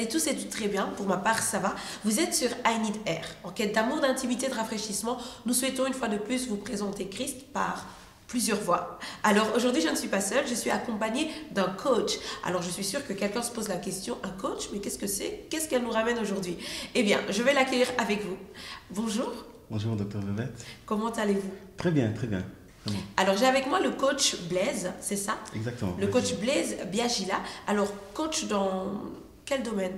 allez tous et toutes très bien. Pour ma part, ça va. Vous êtes sur I Need Air. En quête d'amour, d'intimité, de rafraîchissement, nous souhaitons une fois de plus vous présenter Christ par plusieurs voix. Alors aujourd'hui, je ne suis pas seule, je suis accompagnée d'un coach. Alors je suis sûre que quelqu'un se pose la question, un coach, mais qu'est-ce que c'est? Qu'est-ce qu'elle nous ramène aujourd'hui? Eh bien, je vais l'accueillir avec vous. Bonjour. Bonjour, docteur Vevette. Comment allez-vous? Très bien, très bien. Alors j'ai avec moi le coach Blaise, c'est ça? Exactement. Le coach Blaise Biagila. Alors coach dans quel domaine?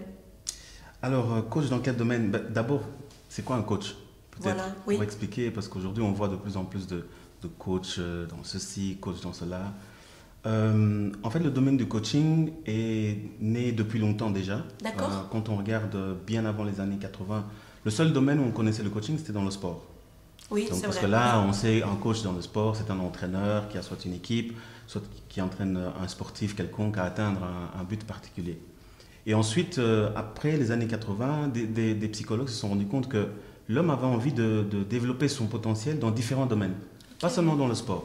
Alors, coach dans quel domaine? D'abord, c'est quoi un coach? Peut-être Voilà, oui. pour expliquer, parce qu'aujourd'hui on voit de plus en plus de coach dans ceci, coach dans cela. En fait, le domaine du coaching est né depuis longtemps déjà. D'accord. Quand on regarde bien avant les années 80, le seul domaine où on connaissait le coaching, c'était dans le sport. Oui, Donc, c'est parce vrai. que là, on sait, un coach dans le sport, c'est un entraîneur qui a soit une équipe, soit qui entraîne un sportif quelconque à atteindre un but particulier. Et ensuite, après les années 80, des psychologues se sont rendus compte que l'homme avait envie de développer son potentiel dans différents domaines, pas seulement dans le sport.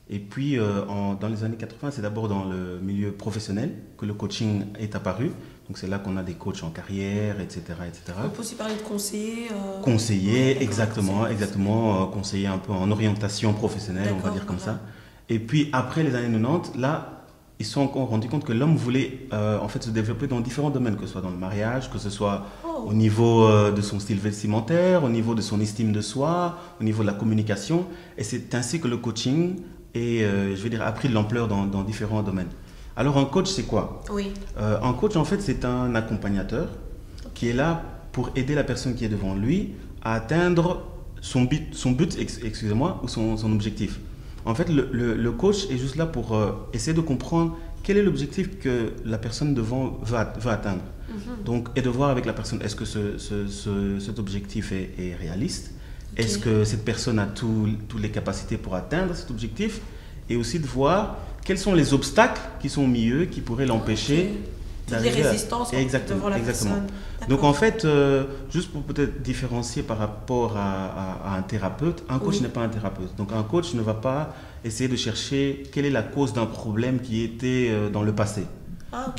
Et puis, dans les années 80, c'est d'abord dans le milieu professionnel que le coaching est apparu. Donc, c'est là qu'on a des coachs en carrière, etc. etc. On peut aussi parler de conseiller. Conseiller, Oui, exactement. Conseiller un peu en orientation professionnelle, on va dire comme voilà. ça. Et puis, après les années 90, là, ils se sont encore rendus compte que l'homme voulait en fait se développer dans différents domaines, que ce soit dans le mariage, que ce soit au niveau de son style vestimentaire, au niveau de son estime de soi, au niveau de la communication. Et c'est ainsi que le coaching a pris de l'ampleur dans différents domaines. Alors un coach, c'est quoi? Oui. Un coach, en fait, c'est un accompagnateur qui est là pour aider la personne qui est devant lui à atteindre son but, excusez-moi, ou son objectif. En fait, le coach est juste là pour essayer de comprendre quel est l'objectif que la personne devant veut atteindre. Donc, et de voir avec la personne, est-ce que cet objectif est réaliste? Okay. Est-ce que cette personne a toutes les capacités pour atteindre cet objectif? Et aussi de voir quels sont les obstacles qui sont au milieu, qui pourraient l'empêcher d'arriver. Les résistances devant la personne. Donc en fait, juste pour peut-être différencier par rapport à un thérapeute, un coach n'est pas un thérapeute. Donc un coach ne va pas essayer de chercher quelle est la cause d'un problème qui était dans le passé.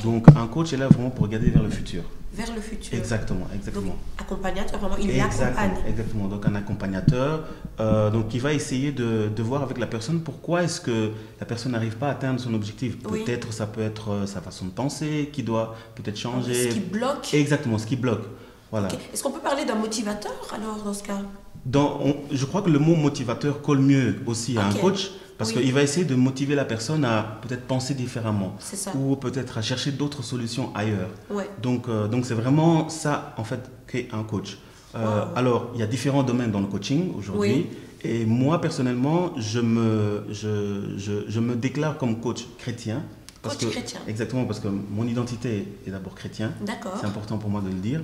Donc un coach est là vraiment pour regarder vers le futur. Vers le futur. Exactement. Donc, accompagnateur, vraiment, il l'accompagne. Exactement, donc un accompagnateur donc qui va essayer de voir avec la personne pourquoi est-ce que la personne n'arrive pas à atteindre son objectif. Peut-être ça peut être sa façon de penser qui doit peut-être changer. Ce qui bloque. Exactement, ce qui bloque. Voilà. Est-ce qu'on peut parler d'un motivateur alors dans ce cas? Je crois que le mot motivateur colle mieux aussi à un coach. Parce qu'il va essayer de motiver la personne à peut-être penser différemment ou peut-être à chercher d'autres solutions ailleurs. Donc c'est vraiment ça en fait qu'est un coach. Alors il y a différents domaines dans le coaching aujourd'hui et moi personnellement je me déclare comme coach chrétien. Chrétien. Exactement, parce que mon identité est d'abord chrétien. D'accord. C'est important pour moi de le dire.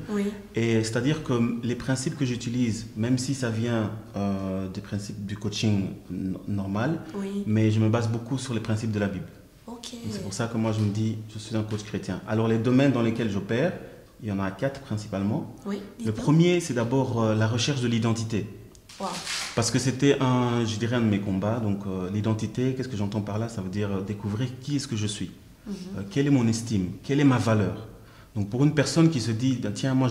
Et c'est-à-dire que les principes que j'utilise, même si ça vient des principes du coaching normal, mais je me base beaucoup sur les principes de la Bible. C'est pour ça que moi je me dis, je suis un coach chrétien. Alors les domaines dans lesquels j'opère, il y en a 4 principalement. Le premier, c'est d'abord la recherche de l'identité. Parce que c'était un de mes combats. Donc l'identité, qu'est-ce que j'entends par là? Ça veut dire découvrir qui est-ce que je suis, quelle est mon estime, quelle est ma valeur. Donc pour une personne qui se dit tiens, moi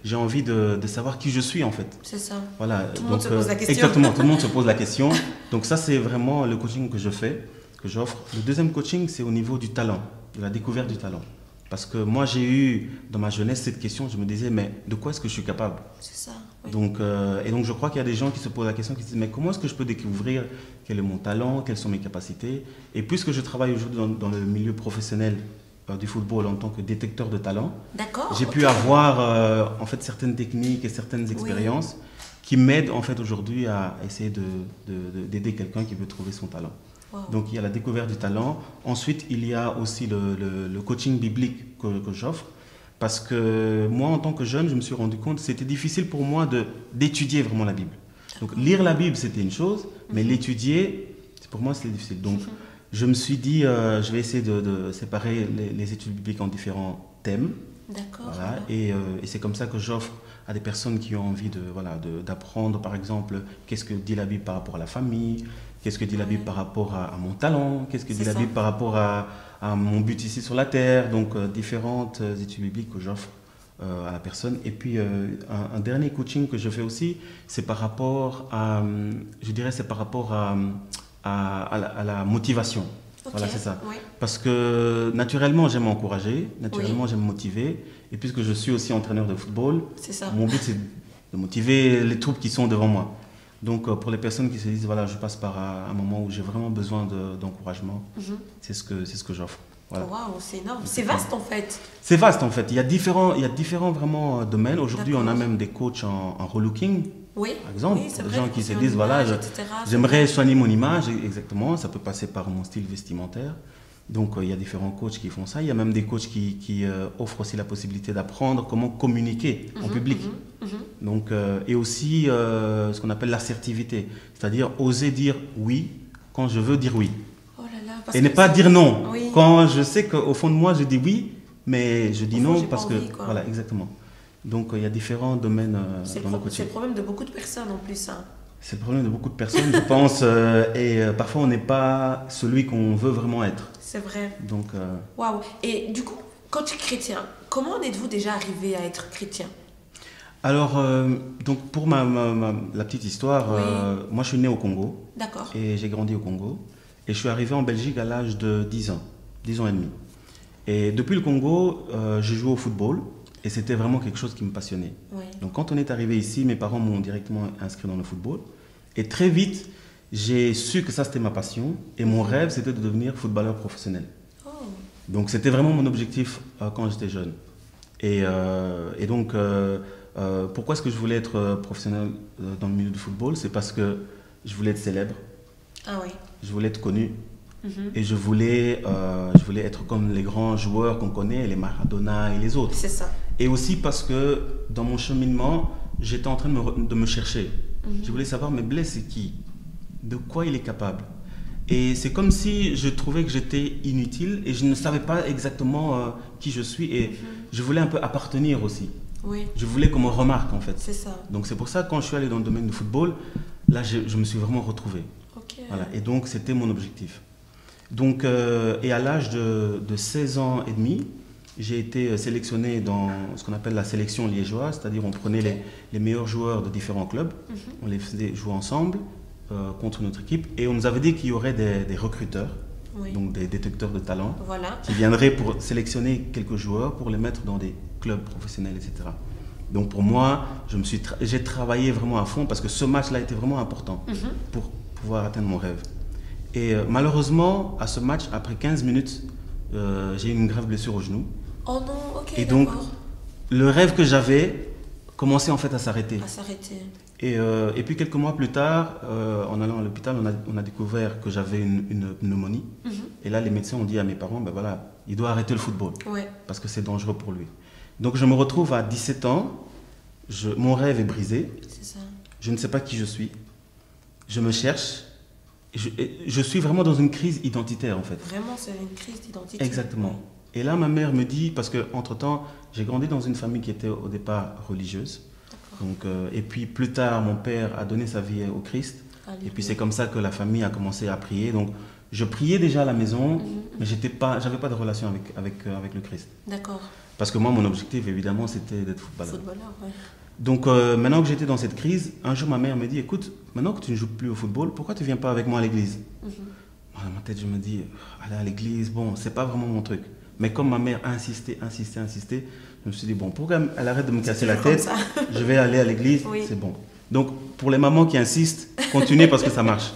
j'ai envie de savoir qui je suis en fait. C'est ça. Voilà. Tout le monde se pose la question. Exactement, tout le monde se pose la question. Donc ça c'est vraiment le coaching que je fais, que j'offre. Le deuxième coaching, c'est au niveau du talent, de la découverte du talent. Parce que moi j'ai eu dans ma jeunesse cette question, je me disais mais de quoi est-ce que je suis capable? C'est ça. Donc je crois qu'il y a des gens qui se posent la question, qui se disent mais comment est-ce que je peux découvrir quel est mon talent, quelles sont mes capacités? Et puisque je travaille aujourd'hui dans le milieu professionnel du football en tant que détecteur de talent, j'ai pu avoir en fait certaines techniques et certaines expériences qui m'aident en fait aujourd'hui à essayer d'aider quelqu'un qui veut trouver son talent. Donc il y a la découverte du talent. Ensuite il y a aussi le coaching biblique que j'offre. Parce que moi, en tant que jeune, je me suis rendu compte que c'était difficile pour moi d'étudier vraiment la Bible. Donc, lire la Bible, c'était une chose, mais l'étudier, pour moi, c'était difficile. Donc, je me suis dit, je vais essayer de séparer les études bibliques en différents thèmes. D'accord. Voilà, et c'est comme ça que j'offre à des personnes qui ont envie d'apprendre, par exemple, qu'est-ce que dit la Bible par rapport à la famille, qu'est-ce que dit la Bible par rapport à mon talent, qu'est-ce que dit la Bible par rapport à mon but ici sur la terre. Donc, différentes études bibliques que j'offre à la personne. Et puis un dernier coaching que je fais aussi, c'est par rapport à, je dirais, c'est par rapport à la motivation. Ok, Voilà, c'est ça. oui. Parce que naturellement, j'aime encourager, naturellement, j'aime motiver. Et puisque je suis aussi entraîneur de football, C'est ça. mon but, c'est de motiver les troupes qui sont devant moi. Donc, pour les personnes qui se disent, voilà, je passe par un moment où j'ai vraiment besoin d'encouragement, c'est ce que j'offre. Voilà. Waouh, c'est énorme. C'est vaste en fait. C'est vaste en fait. Il y a différents vraiment domaines. Aujourd'hui, on a D'accord. même des coachs en relooking, Oui. par exemple. Oui, c'est Des vrai, gens qui se sur disent, voilà, l'image, etc., c'est j'aimerais vrai. soigner mon image, exactement. Ça peut passer par mon style vestimentaire. Donc, il y a différents coachs qui font ça. Il y a même des coachs qui offrent aussi la possibilité d'apprendre comment communiquer en public. Donc, et aussi ce qu'on appelle l'assertivité, c'est-à-dire oser dire oui quand je veux dire oui. Oh là là. Parce Et ne que pas c'est- dire non. Oui. Quand je sais qu'au fond de moi, je dis oui, mais je dis Au fond, non j'ai pas parce que... envie, quoi. Voilà, exactement. Donc, il y a différents domaines C'est dans le c'est coaching. le problème de beaucoup de personnes en plus. Hein. C'est le problème de beaucoup de personnes, je pense. Parfois, on n'est pas celui qu'on veut vraiment être. C'est vrai. Donc, Waouh. Et du coup, quand tu es chrétien, comment en êtes-vous déjà arrivé à être chrétien? alors, donc pour la petite histoire, Oui. moi, je suis né au Congo D'accord. et j'ai grandi au Congo. Et je suis arrivé en Belgique à l'âge de 10 ans, 10 ans et demi. Et depuis le Congo, j'ai joué au football et c'était vraiment quelque chose qui me passionnait. Oui. Donc quand on est arrivé ici, mes parents m'ont directement inscrit dans le football. Et très vite, j'ai su que ça c'était ma passion. Et mon rêve, c'était de devenir footballeur professionnel. Oh. Donc c'était vraiment mon objectif quand j'étais jeune. Et donc, pourquoi est-ce que je voulais être professionnel dans le milieu du football? C'est parce que je voulais être célèbre, Ah oui. je voulais être connu. Mhm. Et je voulais être comme les grands joueurs qu'on connaît, les Maradona et les autres. C'est ça. Et aussi parce que dans mon cheminement, j'étais en train de me chercher. Je voulais savoir, mais Blaise, c'est qui? De quoi il est capable? Et c'est comme si je trouvais que j'étais inutile et je ne savais pas exactement qui je suis. Et je voulais un peu appartenir aussi. Oui. Je voulais qu'on me remarque en fait. C'est ça. Donc c'est pour ça que quand je suis allé dans le domaine du football, là je me suis vraiment retrouvé. Ok. Voilà. Et donc c'était mon objectif. Donc, et à l'âge de 16 ans et demi, j'ai été sélectionné dans ce qu'on appelle la sélection liégeoise, c'est-à-dire on prenait les meilleurs joueurs de différents clubs, on les faisait jouer ensemble contre notre équipe et on nous avait dit qu'il y aurait des recruteurs, Oui. donc des détecteurs de talent, Voilà. qui viendraient pour sélectionner quelques joueurs pour les mettre dans des clubs professionnels, etc. Donc pour moi, j'ai travaillé vraiment à fond parce que ce match-là était vraiment important pour pouvoir atteindre mon rêve. Et malheureusement, à ce match, après 15 minutes, j'ai eu une grave blessure au genou. Oh non, ok. Et donc, D'accord. le rêve que j'avais commençait en fait à s'arrêter. À s'arrêter. Et puis quelques mois plus tard, en allant à l'hôpital, on a découvert que j'avais une pneumonie. Et là, les médecins ont dit à mes parents, ben voilà, il doit arrêter le football Ouais. parce que c'est dangereux pour lui. Donc je me retrouve à 17 ans, mon rêve est brisé, C'est ça. je ne sais pas qui je suis, je me cherche. Je suis vraiment dans une crise identitaire en fait. Vraiment, c'est une crise d'identité. Exactement. Et là, ma mère me dit, parce qu'entre-temps, j'ai grandi dans une famille qui était au départ religieuse. Donc, et puis plus tard, mon père a donné sa vie au Christ. Alléluia. Et puis c'est comme ça que la famille a commencé à prier. Donc je priais déjà à la maison, mais j'avais pas de relation avec le Christ. D'accord. Parce que moi, mon objectif, évidemment, c'était d'être footballeur. Footballeur, ouais. Donc maintenant que j'étais dans cette crise, un jour ma mère me dit, écoute, maintenant que tu ne joues plus au football, pourquoi tu ne viens pas avec moi à l'église? Moi, dans ma tête, je me dis, aller à l'église, bon, c'est pas vraiment mon truc. Mais comme ma mère insistait, je me suis dit, bon, pourquoi elle arrête de me casser la toujours tête? comme ça. Je vais aller à l'église, Oui. c'est bon. Donc pour les mamans qui insistent, continuez parce que ça marche.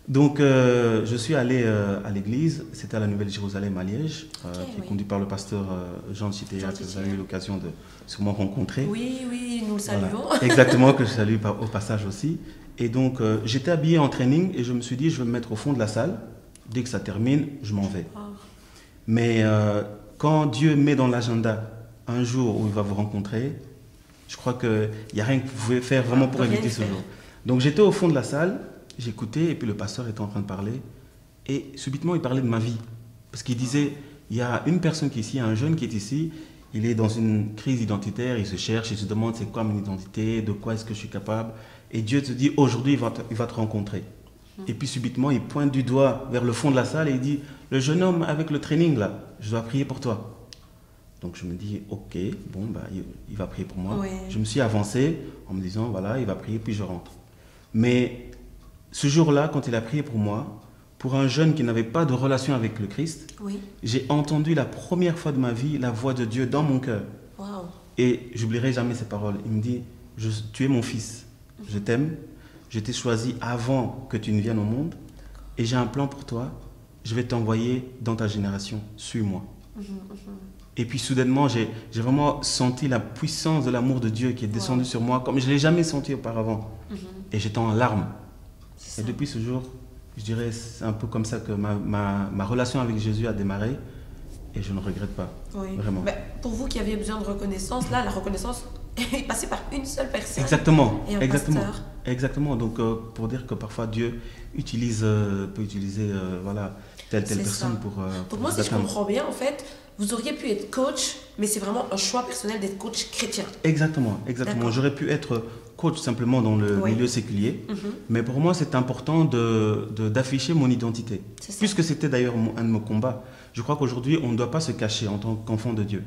Donc je suis allé à l'église, c'était à la Nouvelle-Jérusalem à Liège, qui est oui. conduit par le pasteur Jean Chitéa, Jean que vous Chitéa. avez eu l'occasion de sûrement rencontrer. Oui, oui, nous le Voilà. saluons. Exactement, que je salue au passage aussi. Et donc, j'étais habillé en training et je me suis dit, je vais me mettre au fond de la salle. Dès que ça termine, je m'en vais. Oh. Mais quand Dieu met dans l'agenda un jour où il va vous rencontrer, je crois qu'il n'y a rien que vous pouvez faire vraiment pour Rien éviter y ce faire. jour. Donc, j'étais au fond de la salle, j'écoutais et puis le pasteur était en train de parler. Et subitement, il parlait de ma vie. Parce qu'il disait, il y a une personne qui est ici, un jeune qui est ici, il est dans une crise identitaire, il se cherche, il se demande c'est quoi mon identité, de quoi est-ce que je suis capable. Et Dieu te dit, aujourd'hui, il va te rencontrer. Et puis subitement, il pointe du doigt vers le fond de la salle et il dit, le jeune homme avec le training là, je dois prier pour toi. Donc je me dis, ok, bon, bah, il va prier pour moi. Oui. Je me suis avancé en me disant, voilà, il va prier, puis je rentre. Mais ce jour-là, quand il a prié pour moi, pour un jeune qui n'avait pas de relation avec le Christ, Oui. j'ai entendu la première fois de ma vie la voix de Dieu dans mon cœur. Wow. Et j'oublierai jamais ces paroles. Il me dit, tu es mon fils, je t'aime, je t'ai choisi avant que tu ne viennes au monde, et j'ai un plan pour toi, je vais t'envoyer dans ta génération, suis-moi. Et puis soudainement, j'ai vraiment senti la puissance de l'amour de Dieu qui est descendu sur moi, comme je ne l'ai jamais senti auparavant. Et j'étais en larmes. Et depuis ce jour, je dirais, c'est un peu comme ça que ma relation avec Jésus a démarré. Et je ne regrette pas, vraiment. Mais pour vous qui aviez besoin de reconnaissance, là, la reconnaissance est passée par une seule personne. Exactement, et un exactement. pasteur. Exactement. Donc, pour dire que parfois Dieu peut utiliser voilà, telle C'est personne ça. pour. Donc moi, si je comprends bien, en fait, vous auriez pu être coach, mais c'est vraiment un choix personnel d'être coach chrétien. Exactement, exactement. D'accord. J'aurais pu être coach simplement dans le milieu séculier, mais pour moi, c'est important d'afficher mon identité. C'est ça. Puisque c'était d'ailleurs un de mes combats. Je crois qu'aujourd'hui, on ne doit pas se cacher en tant qu'enfant de Dieu.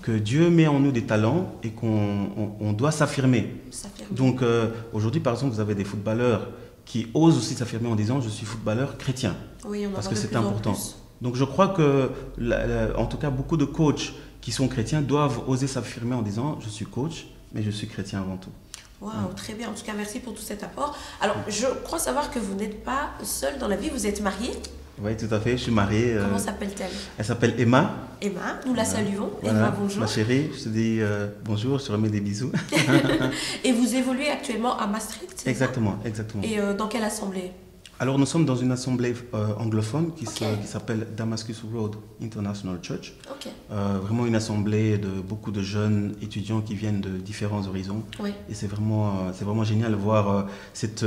Que Dieu met en nous des talents et qu'on doit s'affirmer. Donc aujourd'hui, par exemple, vous avez des footballeurs qui osent aussi s'affirmer en disant « je suis footballeur chrétien ». Oui, on en parce voit que de c'est plus en important. plus. Donc je crois que, en tout cas, beaucoup de coachs qui sont chrétiens doivent oser s'affirmer en disant « je suis coach, mais je suis chrétien avant tout ». Waouh, très bien. En tout cas, merci pour tout cet apport. Alors, je crois savoir que vous n'êtes pas seul dans la vie, vous êtes marié. Oui, tout à fait, je suis marié. Comment s'appelle-t-elle? Elle s'appelle Emma. Emma, nous la saluons. Voilà, Emma, bonjour. ma chérie, je te dis bonjour, je te remets des bisous. Et vous évoluez actuellement à Maastricht, c'est Exactement, exactement. Et dans quelle assemblée? Alors nous sommes dans une assemblée anglophone qui s'appelle Damascus Road International Church. Ok. Vraiment une assemblée de beaucoup de jeunes étudiants qui viennent de différents horizons. Oui. Et c'est vraiment génial de voir cette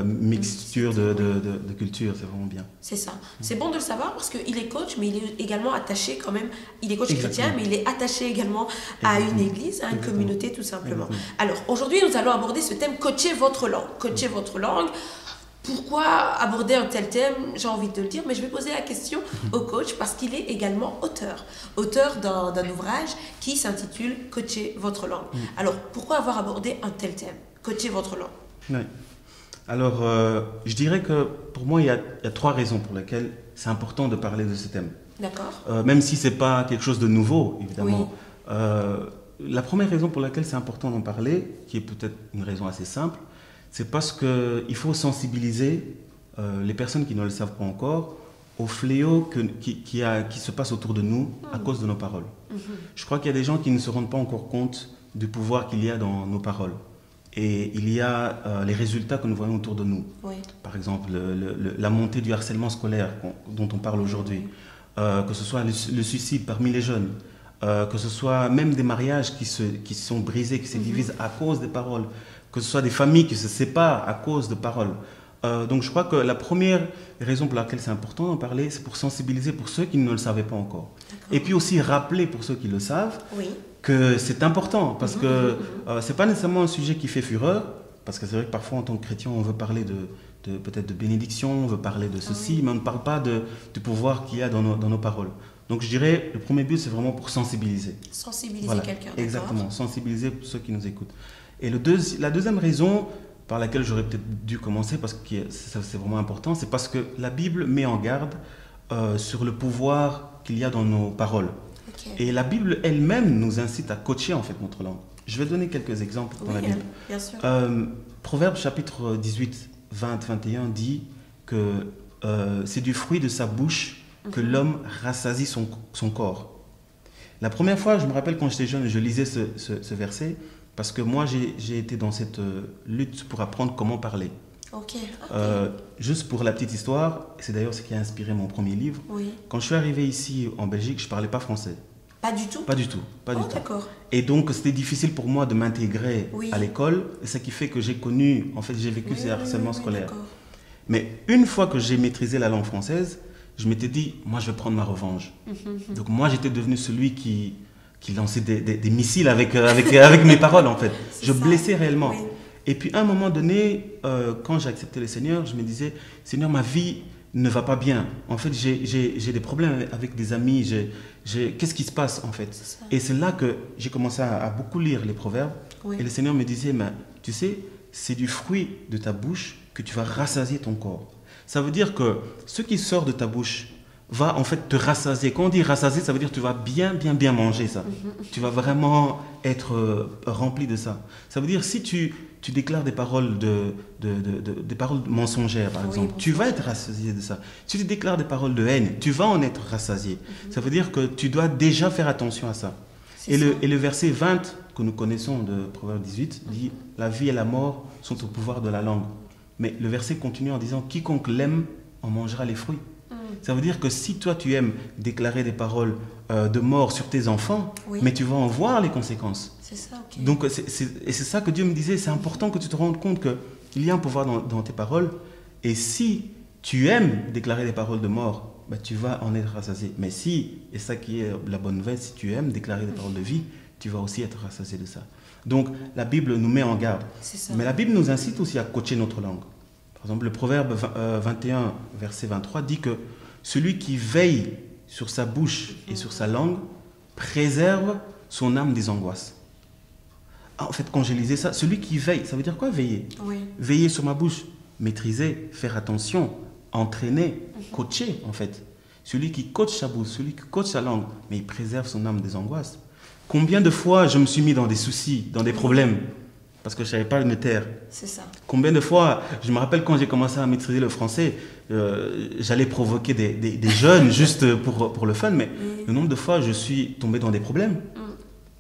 mixture de cultures, c'est vraiment bien. C'est ça. C'est bon de le savoir parce qu'il est coach, mais il est également attaché quand même. Il est coach Exactement. chrétien, mais il est attaché également à une église, à une communauté tout simplement. Alors aujourd'hui, nous allons aborder ce thème, coacher votre langue. Coacher votre langue. Pourquoi aborder un tel thème? J'ai envie de le dire, mais je vais poser la question au coach parce qu'il est également auteur d'un ouvrage qui s'intitule « Coacher votre langue ». Alors, pourquoi avoir abordé un tel thème? Coacher votre langue. Oui. Alors, je dirais que pour moi, il y a 3 raisons pour lesquelles c'est important de parler de ce thème. D'accord. Même si ce n'est pas quelque chose de nouveau, évidemment. La première raison pour laquelle c'est important d'en parler, qui est peut-être une raison assez simple, c'est parce qu'il faut sensibiliser les personnes qui ne le savent pas encore au fléau qui se passe autour de nous à cause de nos paroles. Je crois qu'il y a des gens qui ne se rendent pas encore compte du pouvoir qu'il y a dans nos paroles. Et il y a les résultats que nous voyons autour de nous. Oui. Par exemple, la montée du harcèlement scolaire dont on parle aujourd'hui, que ce soit le suicide parmi les jeunes, que ce soit même des mariages qui sont brisés, qui se divisent à cause des paroles, que ce soit des familles qui se séparent à cause de paroles. Donc je crois que la première raison pour laquelle c'est important d'en parler, c'est pour sensibiliser pour ceux qui ne le savaient pas encore. Et puis aussi rappeler pour ceux qui le savent que c'est important, parce que ce n'est pas nécessairement un sujet qui fait fureur, parce que c'est vrai que parfois en tant que chrétien, on veut parler peut-être de bénédiction, on veut parler de ceci, mais on ne parle pas du pouvoir qu'il y a dans nos paroles. Donc je dirais, le premier but, c'est vraiment pour sensibiliser. Sensibiliser quelqu'un. Exactement, sensibiliser ceux qui nous écoutent. Et la deuxième raison par laquelle j'aurais peut-être dû commencer, parce que c'est vraiment important, c'est parce que la Bible met en garde sur le pouvoir qu'il y a dans nos paroles. Et la Bible elle-même nous incite à coacher en fait notre langue. Je vais donner quelques exemples dans la Bible. Bien sûr. Proverbe chapitre 18, 20, 21 dit que c'est du fruit de sa bouche que l'homme rassasie son corps. La première fois, je me rappelle quand j'étais jeune, je lisais ce verset, parce que moi, j'ai été dans cette lutte pour apprendre comment parler. Juste pour la petite histoire, c'est d'ailleurs ce qui a inspiré mon premier livre. Quand je suis arrivé ici en Belgique, je ne parlais pas français. Pas du tout? Pas du tout. Pas du tout. D'accord. Et donc, c'était difficile pour moi de m'intégrer à l'école, et ce qui fait que j'ai vécu ces harcèlements scolaires. Mais une fois que j'ai maîtrisé la langue française, je m'étais dit, moi, je vais prendre ma revanche. Donc, moi, j'étais devenu celui qui lançait des missiles avec mes paroles, en fait. Je blessais réellement. Et puis, à un moment donné, quand j'ai accepté le Seigneur, je me disais, Seigneur, ma vie ne va pas bien. En fait, j'ai des problèmes avec des amis. Qu'est-ce qui se passe en fait? Et c'est là que j'ai commencé à beaucoup lire les proverbes. Oui. Et le Seigneur me disait, mais, tu sais, c'est du fruit de ta bouche que tu vas rassasier ton corps. Ça veut dire que ce qui sort de ta bouche va en fait te rassasier. Quand on dit rassasier, ça veut dire que tu vas bien manger ça. Tu vas vraiment être rempli de ça. Ça veut dire si tu déclares des paroles, des paroles mensongères, par exemple, tu vas être rassasié de ça. Si tu déclares des paroles de haine, tu vas en être rassasié. Ça veut dire que tu dois déjà faire attention à ça. Et le verset 20 que nous connaissons de Proverbe 18 dit « La vie et la mort sont au pouvoir de la langue ». Mais le verset continue en disant « Quiconque l'aime en mangera les fruits ». Ça veut dire que si toi tu aimes déclarer des paroles de mort sur tes enfants, mais tu vas en voir les conséquences. C'est ça, ok. Donc c'est ça que Dieu me disait, c'est important que tu te rendes compte qu'il y a un pouvoir dans tes paroles. Et si tu aimes déclarer des paroles de mort, bah, tu vas en être rassasié. Mais si, et ça qui est la bonne nouvelle, si tu aimes déclarer des paroles de vie, tu vas aussi être rassasié de ça. Donc la Bible nous met en garde. Mais la Bible nous incite aussi à coacher notre langue. Par exemple, le Proverbe 21, verset 23 dit que celui qui veille sur sa bouche et sur sa langue préserve son âme des angoisses. Ah, en fait, quand j'ai lisé ça, celui qui veille, ça veut dire quoi veiller? Veiller sur ma bouche, maîtriser, faire attention, entraîner, coacher en fait. Celui qui coach sa bouche, celui qui coach sa langue, mais il préserve son âme des angoisses. Combien de fois je me suis mis dans des soucis, dans des problèmes parce que je ne savais pas me taire. C'est ça. Combien de fois, je me rappelle quand j'ai commencé à maîtriser le français, j'allais provoquer des jeunes juste pour le fun, mais le nombre de fois je suis tombé dans des problèmes.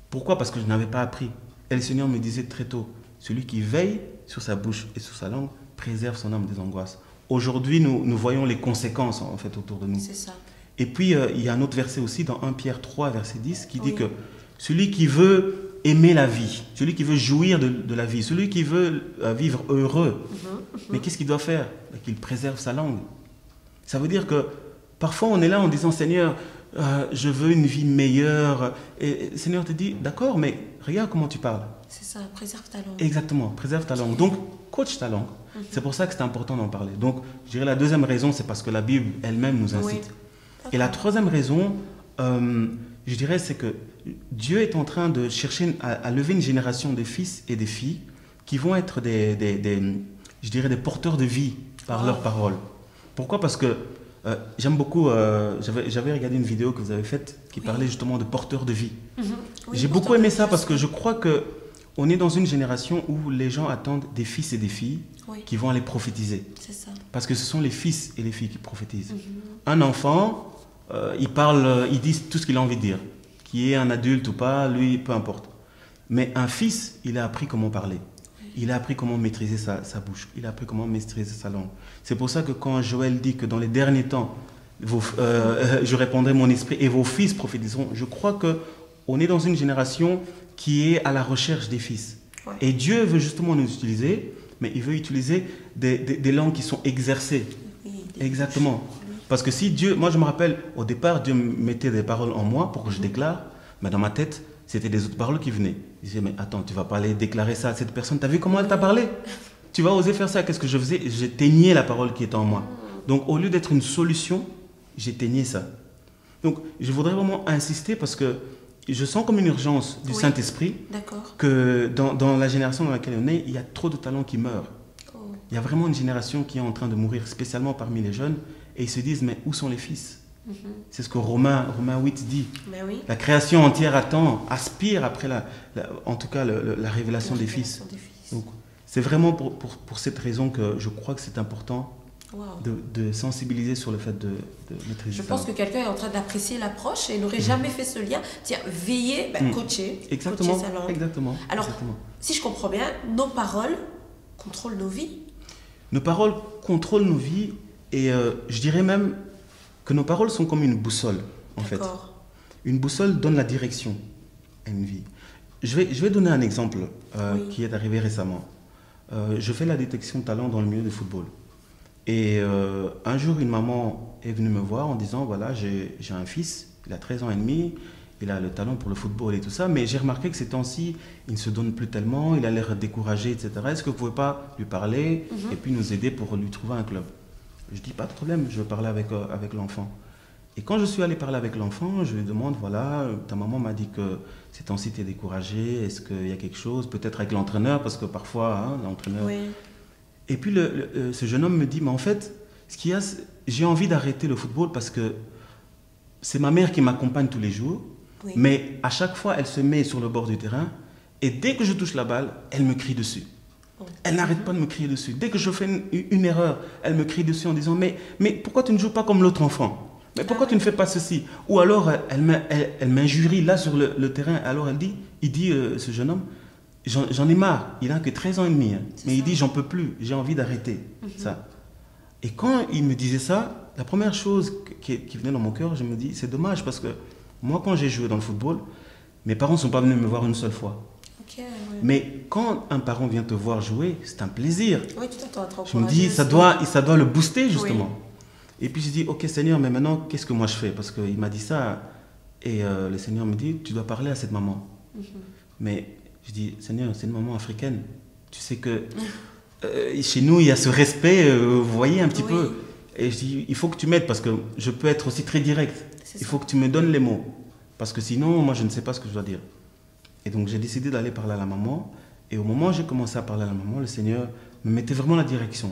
Pourquoi? Parce que je n'avais pas appris. Et le Seigneur me disait très tôt, celui qui veille sur sa bouche et sur sa langue préserve son âme des angoisses. Aujourd'hui, nous voyons les conséquences en fait autour de nous. C'est ça. Et puis, il y a un autre verset aussi dans 1 Pierre 3, verset 10, qui dit que celui qui veut aimer la vie, celui qui veut jouir de la vie, celui qui veut vivre heureux, mais qu'est-ce qu'il doit faire? Qu'il préserve sa langue. Ça veut dire que parfois on est là en disant Seigneur, je veux une vie meilleure. Et le Seigneur te dit d'accord, mais regarde comment tu parles. C'est ça, préserve ta langue. Exactement, préserve ta langue. Donc, coach ta langue. C'est pour ça que c'est important d'en parler. Donc, je dirais la deuxième raison, c'est parce que la Bible elle-même nous incite. Et la troisième raison, je dirais, c'est que Dieu est en train de chercher à lever une génération de fils et des filles qui vont être je dirais, des porteurs de vie par leurs paroles. Pourquoi? Parce que j'aime beaucoup, j'avais regardé une vidéo que vous avez faite qui parlait justement de porteurs de vie. J'ai beaucoup aimé ça parce que je crois qu'on est dans une génération où les gens attendent des fils et des filles qui vont aller prophétiser. C'est ça. Parce que ce sont les fils et les filles qui prophétisent. Un enfant, il dit tout ce qu'il a envie de dire. Qu'il est un adulte ou pas, lui, peu importe. Mais un fils, il a appris comment parler. Il a appris comment maîtriser sa bouche. Il a appris comment maîtriser sa langue. C'est pour ça que quand Joël dit que dans les derniers temps, je répandrai mon esprit et vos fils prophétiseront, je crois qu'on est dans une génération qui est à la recherche des fils. Et Dieu veut justement nous utiliser, mais il veut utiliser des langues qui sont exercées. Exactement. Parce que si Dieu, moi je me rappelle, au départ, Dieu mettait des paroles en moi pour que je déclare, mais dans ma tête, c'était des autres paroles qui venaient. Je disais, mais attends, tu vas pas aller déclarer ça à cette personne, tu as vu comment elle t'a parlé? Tu vas oser faire ça? Qu'est-ce que je faisais? J'éteignais la parole qui était en moi. Donc au lieu d'être une solution, j'éteignais ça. Donc je voudrais vraiment insister parce que je sens comme une urgence du Saint-Esprit que dans la génération dans laquelle on est, il y a trop de talents qui meurent. Il y a vraiment une génération qui est en train de mourir, spécialement parmi les jeunes, et ils se disent, mais où sont les fils? C'est ce que Romains 8 dit. La création entière attend, aspire après en tout cas la révélation des fils. Donc, c'est vraiment pour cette raison que je crois que c'est important de sensibiliser sur le fait de maîtriser. Je pense que quelqu'un est en train d'apprécier l'approche et n'aurait jamais fait ce lien. Tiens, veiller, coacher, exactement, coacher sa langue. Exactement. Alors, si je comprends bien, nos paroles contrôlent nos vies. Nos paroles contrôlent nos vies et je dirais même que nos paroles sont comme une boussole, en fait. Une boussole donne la direction à une vie. Je vais donner un exemple qui est arrivé récemment. Je fais la détection de talent dans le milieu du football. Et un jour, une maman est venue me voir en disant, voilà, j'ai un fils, il a 13 ans et demi, il a le talent pour le football et tout ça, mais j'ai remarqué que ces temps-ci, il ne se donne plus tellement, il a l'air découragé, etc. Est-ce que vous ne pouvez pas lui parler et puis nous aider pour lui trouver un club? Je dis, pas de problème, je veux parler avec l'enfant. Et quand je suis allé parler avec l'enfant, je lui demande, voilà, ta maman m'a dit que ces temps-ci tu es découragé, est-ce qu'il y a quelque chose, peut-être avec l'entraîneur, parce que parfois, hein, l'entraîneur... Oui. Et puis ce jeune homme me dit, mais en fait, j'ai envie d'arrêter le football parce que c'est ma mère qui m'accompagne tous les jours, Oui. mais à chaque fois, elle se met sur le bord du terrain, et dès que je touche la balle, elle me crie dessus. Oh. Elle n'arrête pas de me crier dessus. Dès que je fais une erreur, elle me crie dessus en disant, mais pourquoi tu ne joues pas comme l'autre enfant? Mais pourquoi tu ne fais pas ceci? Ou alors, elle m'injurie là sur le terrain. Alors, il dit, ce jeune homme, j'en ai marre. Il n'a que 13 ans et demi. Hein. Mais il dit, j'en peux plus. J'ai envie d'arrêter ça. Et quand il me disait ça, la première chose qui venait dans mon cœur, je me dis, c'est dommage parce que moi, quand j'ai joué dans le football, mes parents ne sont pas venus me voir une seule fois. Okay, oui. Mais quand un parent vient te voir jouer, c'est un plaisir. Oui, tu t'attends à te Je me dis, ça doit le booster justement. Oui. Et puis je dis, ok Seigneur, mais maintenant, qu'est-ce que moi je fais? Parce qu'il m'a dit ça, et le Seigneur me dit, tu dois parler à cette maman. Mais je dis, Seigneur, c'est une maman africaine. Tu sais que chez nous, il y a ce respect, vous voyez un petit peu. Et je dis, il faut que tu m'aides, parce que je peux être aussi très direct. Il faut que tu me donnes les mots. Parce que sinon, moi, je ne sais pas ce que je dois dire. Et donc, j'ai décidé d'aller parler à la maman. Et au moment où j'ai commencé à parler à la maman, le Seigneur me mettait vraiment la direction.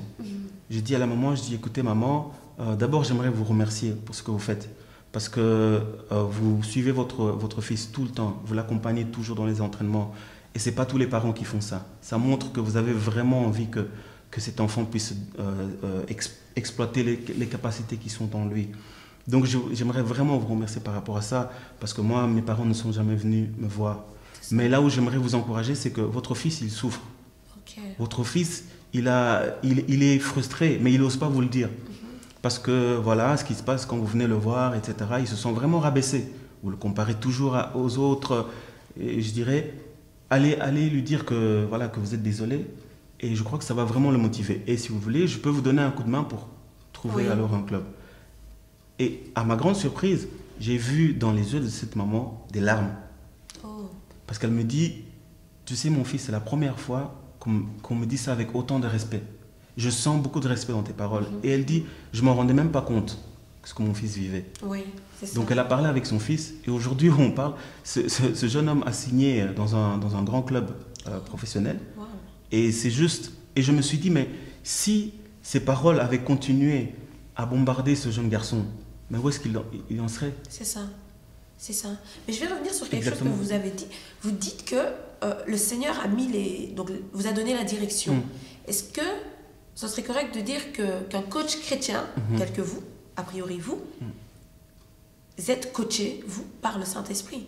J'ai dit à la maman, écoutez maman, d'abord j'aimerais vous remercier pour ce que vous faites. Parce que vous suivez votre fils tout le temps, vous l'accompagnez toujours dans les entraînements. Et ce n'est pas tous les parents qui font ça. Ça montre que vous avez vraiment envie que cet enfant puisse exploiter les capacités qui sont en lui. Donc j'aimerais vraiment vous remercier par rapport à ça, parce que moi, mes parents ne sont jamais venus me voir. Mais là où j'aimerais vous encourager, c'est que votre fils, il souffre. Okay. Votre fils, il est frustré, mais il n'ose pas vous le dire. Parce que voilà, ce qui se passe quand vous venez le voir, etc., il se sent vraiment rabaissé. Vous le comparez toujours aux autres. Et je dirais, allez lui dire que, voilà, que vous êtes désolé. Et je crois que ça va vraiment le motiver. Et si vous voulez, je peux vous donner un coup de main pour trouver alors un club. Et à ma grande surprise, j'ai vu dans les yeux de cette maman des larmes. Parce qu'elle me dit, tu sais mon fils, c'est la première fois qu'on me dit ça avec autant de respect. Je sens beaucoup de respect dans tes paroles. Et elle dit, je ne m'en rendais même pas compte de ce que mon fils vivait. Oui, c'est ça. Donc elle a parlé avec son fils. Et aujourd'hui où on parle, ce jeune homme a signé dans un grand club professionnel. Wow. Et c'est juste, et je me suis dit, mais si ces paroles avaient continué à bombarder ce jeune garçon, mais où est-ce qu'il en serait? C'est ça. C'est ça. Mais je vais revenir sur quelque chose que vous avez dit. Vous dites que le Seigneur a mis donc vous a donné la direction. Est-ce que ce serait correct de dire qu'un coach chrétien, tel que vous, a priori vous, vous êtes coaché, vous, par le Saint-Esprit?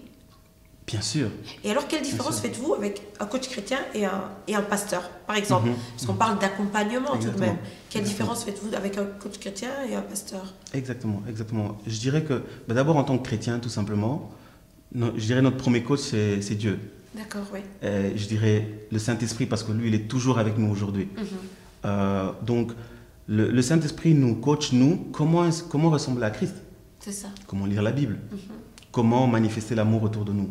Bien sûr. Et alors, quelle différence faites-vous avec un coach chrétien et un pasteur, par exemple? Parce qu'on parle d'accompagnement tout de même. Quelle différence faites-vous avec un coach chrétien et un pasteur? Exactement. Je dirais que, d'abord en tant que chrétien, tout simplement, je dirais notre premier coach, c'est Dieu. D'accord, oui. Je dirais le Saint-Esprit, parce que lui, il est toujours avec nous aujourd'hui. Donc, le Saint-Esprit nous coach, comment ressembler à Christ. C'est ça. Comment lire la Bible. Comment manifester l'amour autour de nous.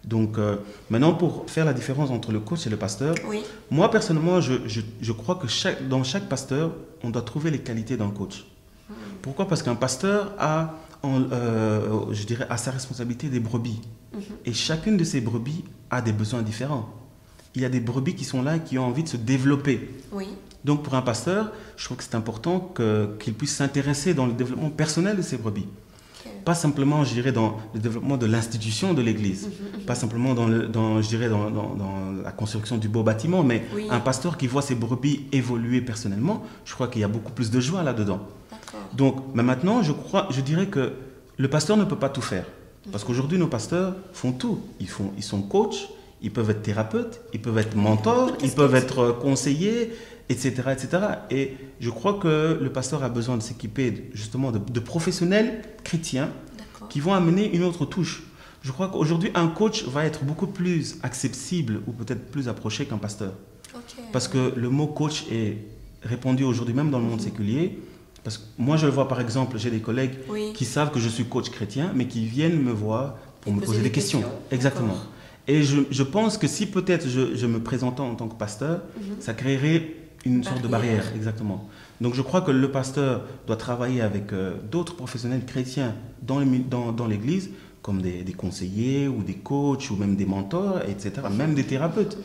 Donc, maintenant, pour faire la différence entre le coach et le pasteur, moi, personnellement, je crois que dans chaque pasteur, on doit trouver les qualités d'un coach. Pourquoi? Parce qu'un pasteur a sa responsabilité des brebis. Et chacune de ces brebis a des besoins différents. Il y a des brebis qui sont là et qui ont envie de se développer. Donc, pour un pasteur, je trouve que c'est important qu'il puisse s'intéresser dans le développement personnel de ces brebis. Pas simplement, je dirais, dans le développement de l'institution de l'Église, pas simplement dans la construction du beau bâtiment, mais un pasteur qui voit ses brebis évoluer personnellement, je crois qu'il y a beaucoup plus de joie là-dedans. Donc, mais maintenant, je dirais que le pasteur ne peut pas tout faire. Parce qu'aujourd'hui, nos pasteurs font tout. Ils sont coachs, ils peuvent être thérapeutes, ils peuvent être mentors, ils peuvent être conseillers, etc., etc. Et je crois que le pasteur a besoin de s'équiper justement de professionnels chrétiens qui vont amener une autre touche. Je crois qu'aujourd'hui, un coach va être beaucoup plus accessible ou peut-être plus approché qu'un pasteur. Parce que le mot coach est répandu aujourd'hui même dans le monde séculier. Parce que moi, je le vois par exemple, j'ai des collègues qui savent que je suis coach chrétien, mais qui viennent me voir pour me poser des questions. Exactement. Et je pense que si peut-être je me présentais en tant que pasteur, ça créerait une sorte de barrière, exactement. Donc je crois que le pasteur doit travailler avec d'autres professionnels chrétiens dans l'Église, comme des conseillers ou des coachs ou même des mentors, etc., même des thérapeutes,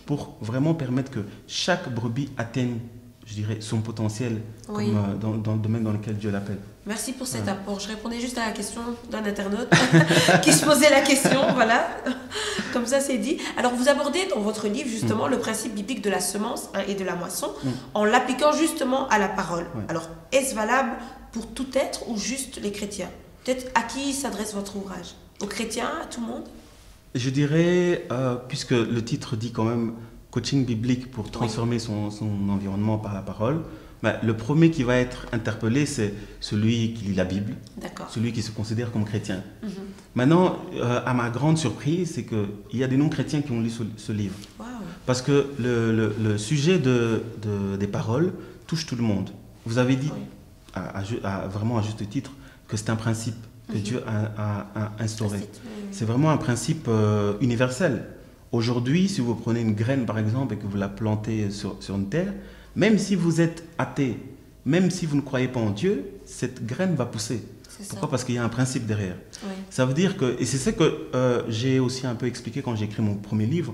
pour vraiment permettre que chaque brebis atteigne, je dirais, son potentiel comme, dans le domaine dans lequel Dieu l'appelle. Merci pour cet apport. Je répondais juste à la question d'un internaute qui se posait la question, voilà. Comme ça, c'est dit. Alors, vous abordez dans votre livre, justement, le principe biblique de la semence et de la moisson, en l'appliquant justement à la parole. Alors, est-ce valable pour tout être ou juste les chrétiens? Peut-être à qui s'adresse votre ouvrage? Aux chrétiens, à tout le monde? Je dirais, puisque le titre dit quand même coaching biblique pour transformer son environnement par la parole, le premier qui va être interpellé, c'est celui qui lit la Bible, celui qui se considère comme chrétien. Maintenant, à ma grande surprise, c'est qu'il y a des non-chrétiens qui ont lu ce livre. Wow. Parce que le sujet des paroles touche tout le monde. Vous avez dit, vraiment à juste titre, que c'est un principe que Dieu a instauré. C'est vraiment un principe universel. Aujourd'hui, si vous prenez une graine, par exemple, et que vous la plantez sur une terre, même si vous êtes athée, même si vous ne croyez pas en Dieu, cette graine va pousser. Pourquoi? Parce qu'il y a un principe derrière. Ça veut dire que, et c'est ça que j'ai aussi un peu expliqué quand j'ai écrit mon premier livre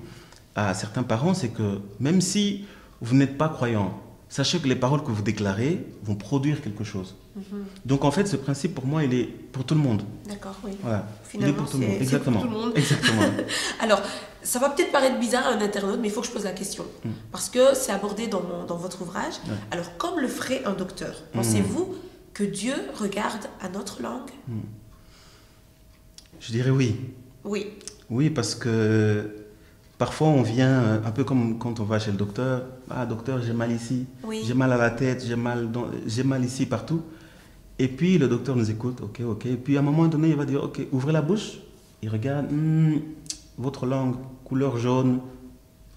à certains parents, c'est que même si vous n'êtes pas croyant, sachez que les paroles que vous déclarez vont produire quelque chose. Donc en fait, ce principe pour moi, il est pour tout le monde. D'accord, oui. Voilà. Finalement, il est pour tout le monde. Exactement. Pour tout le monde. Exactement. Alors, ça va peut-être paraître bizarre à un internaute, mais il faut que je pose la question. Parce que c'est abordé dans votre ouvrage. Alors, comme le ferait un docteur, pensez-vous que Dieu regarde à notre langue? Je dirais oui. Oui. Oui, parce que parfois on vient, un peu comme quand on va chez le docteur. Ah, docteur, j'ai mal ici, j'ai mal à la tête, j'ai mal ici, partout. Et puis le docteur nous écoute, ok. Et puis à un moment donné, il va dire, ok, ouvrez la bouche. Il regarde, votre langue, couleur jaune,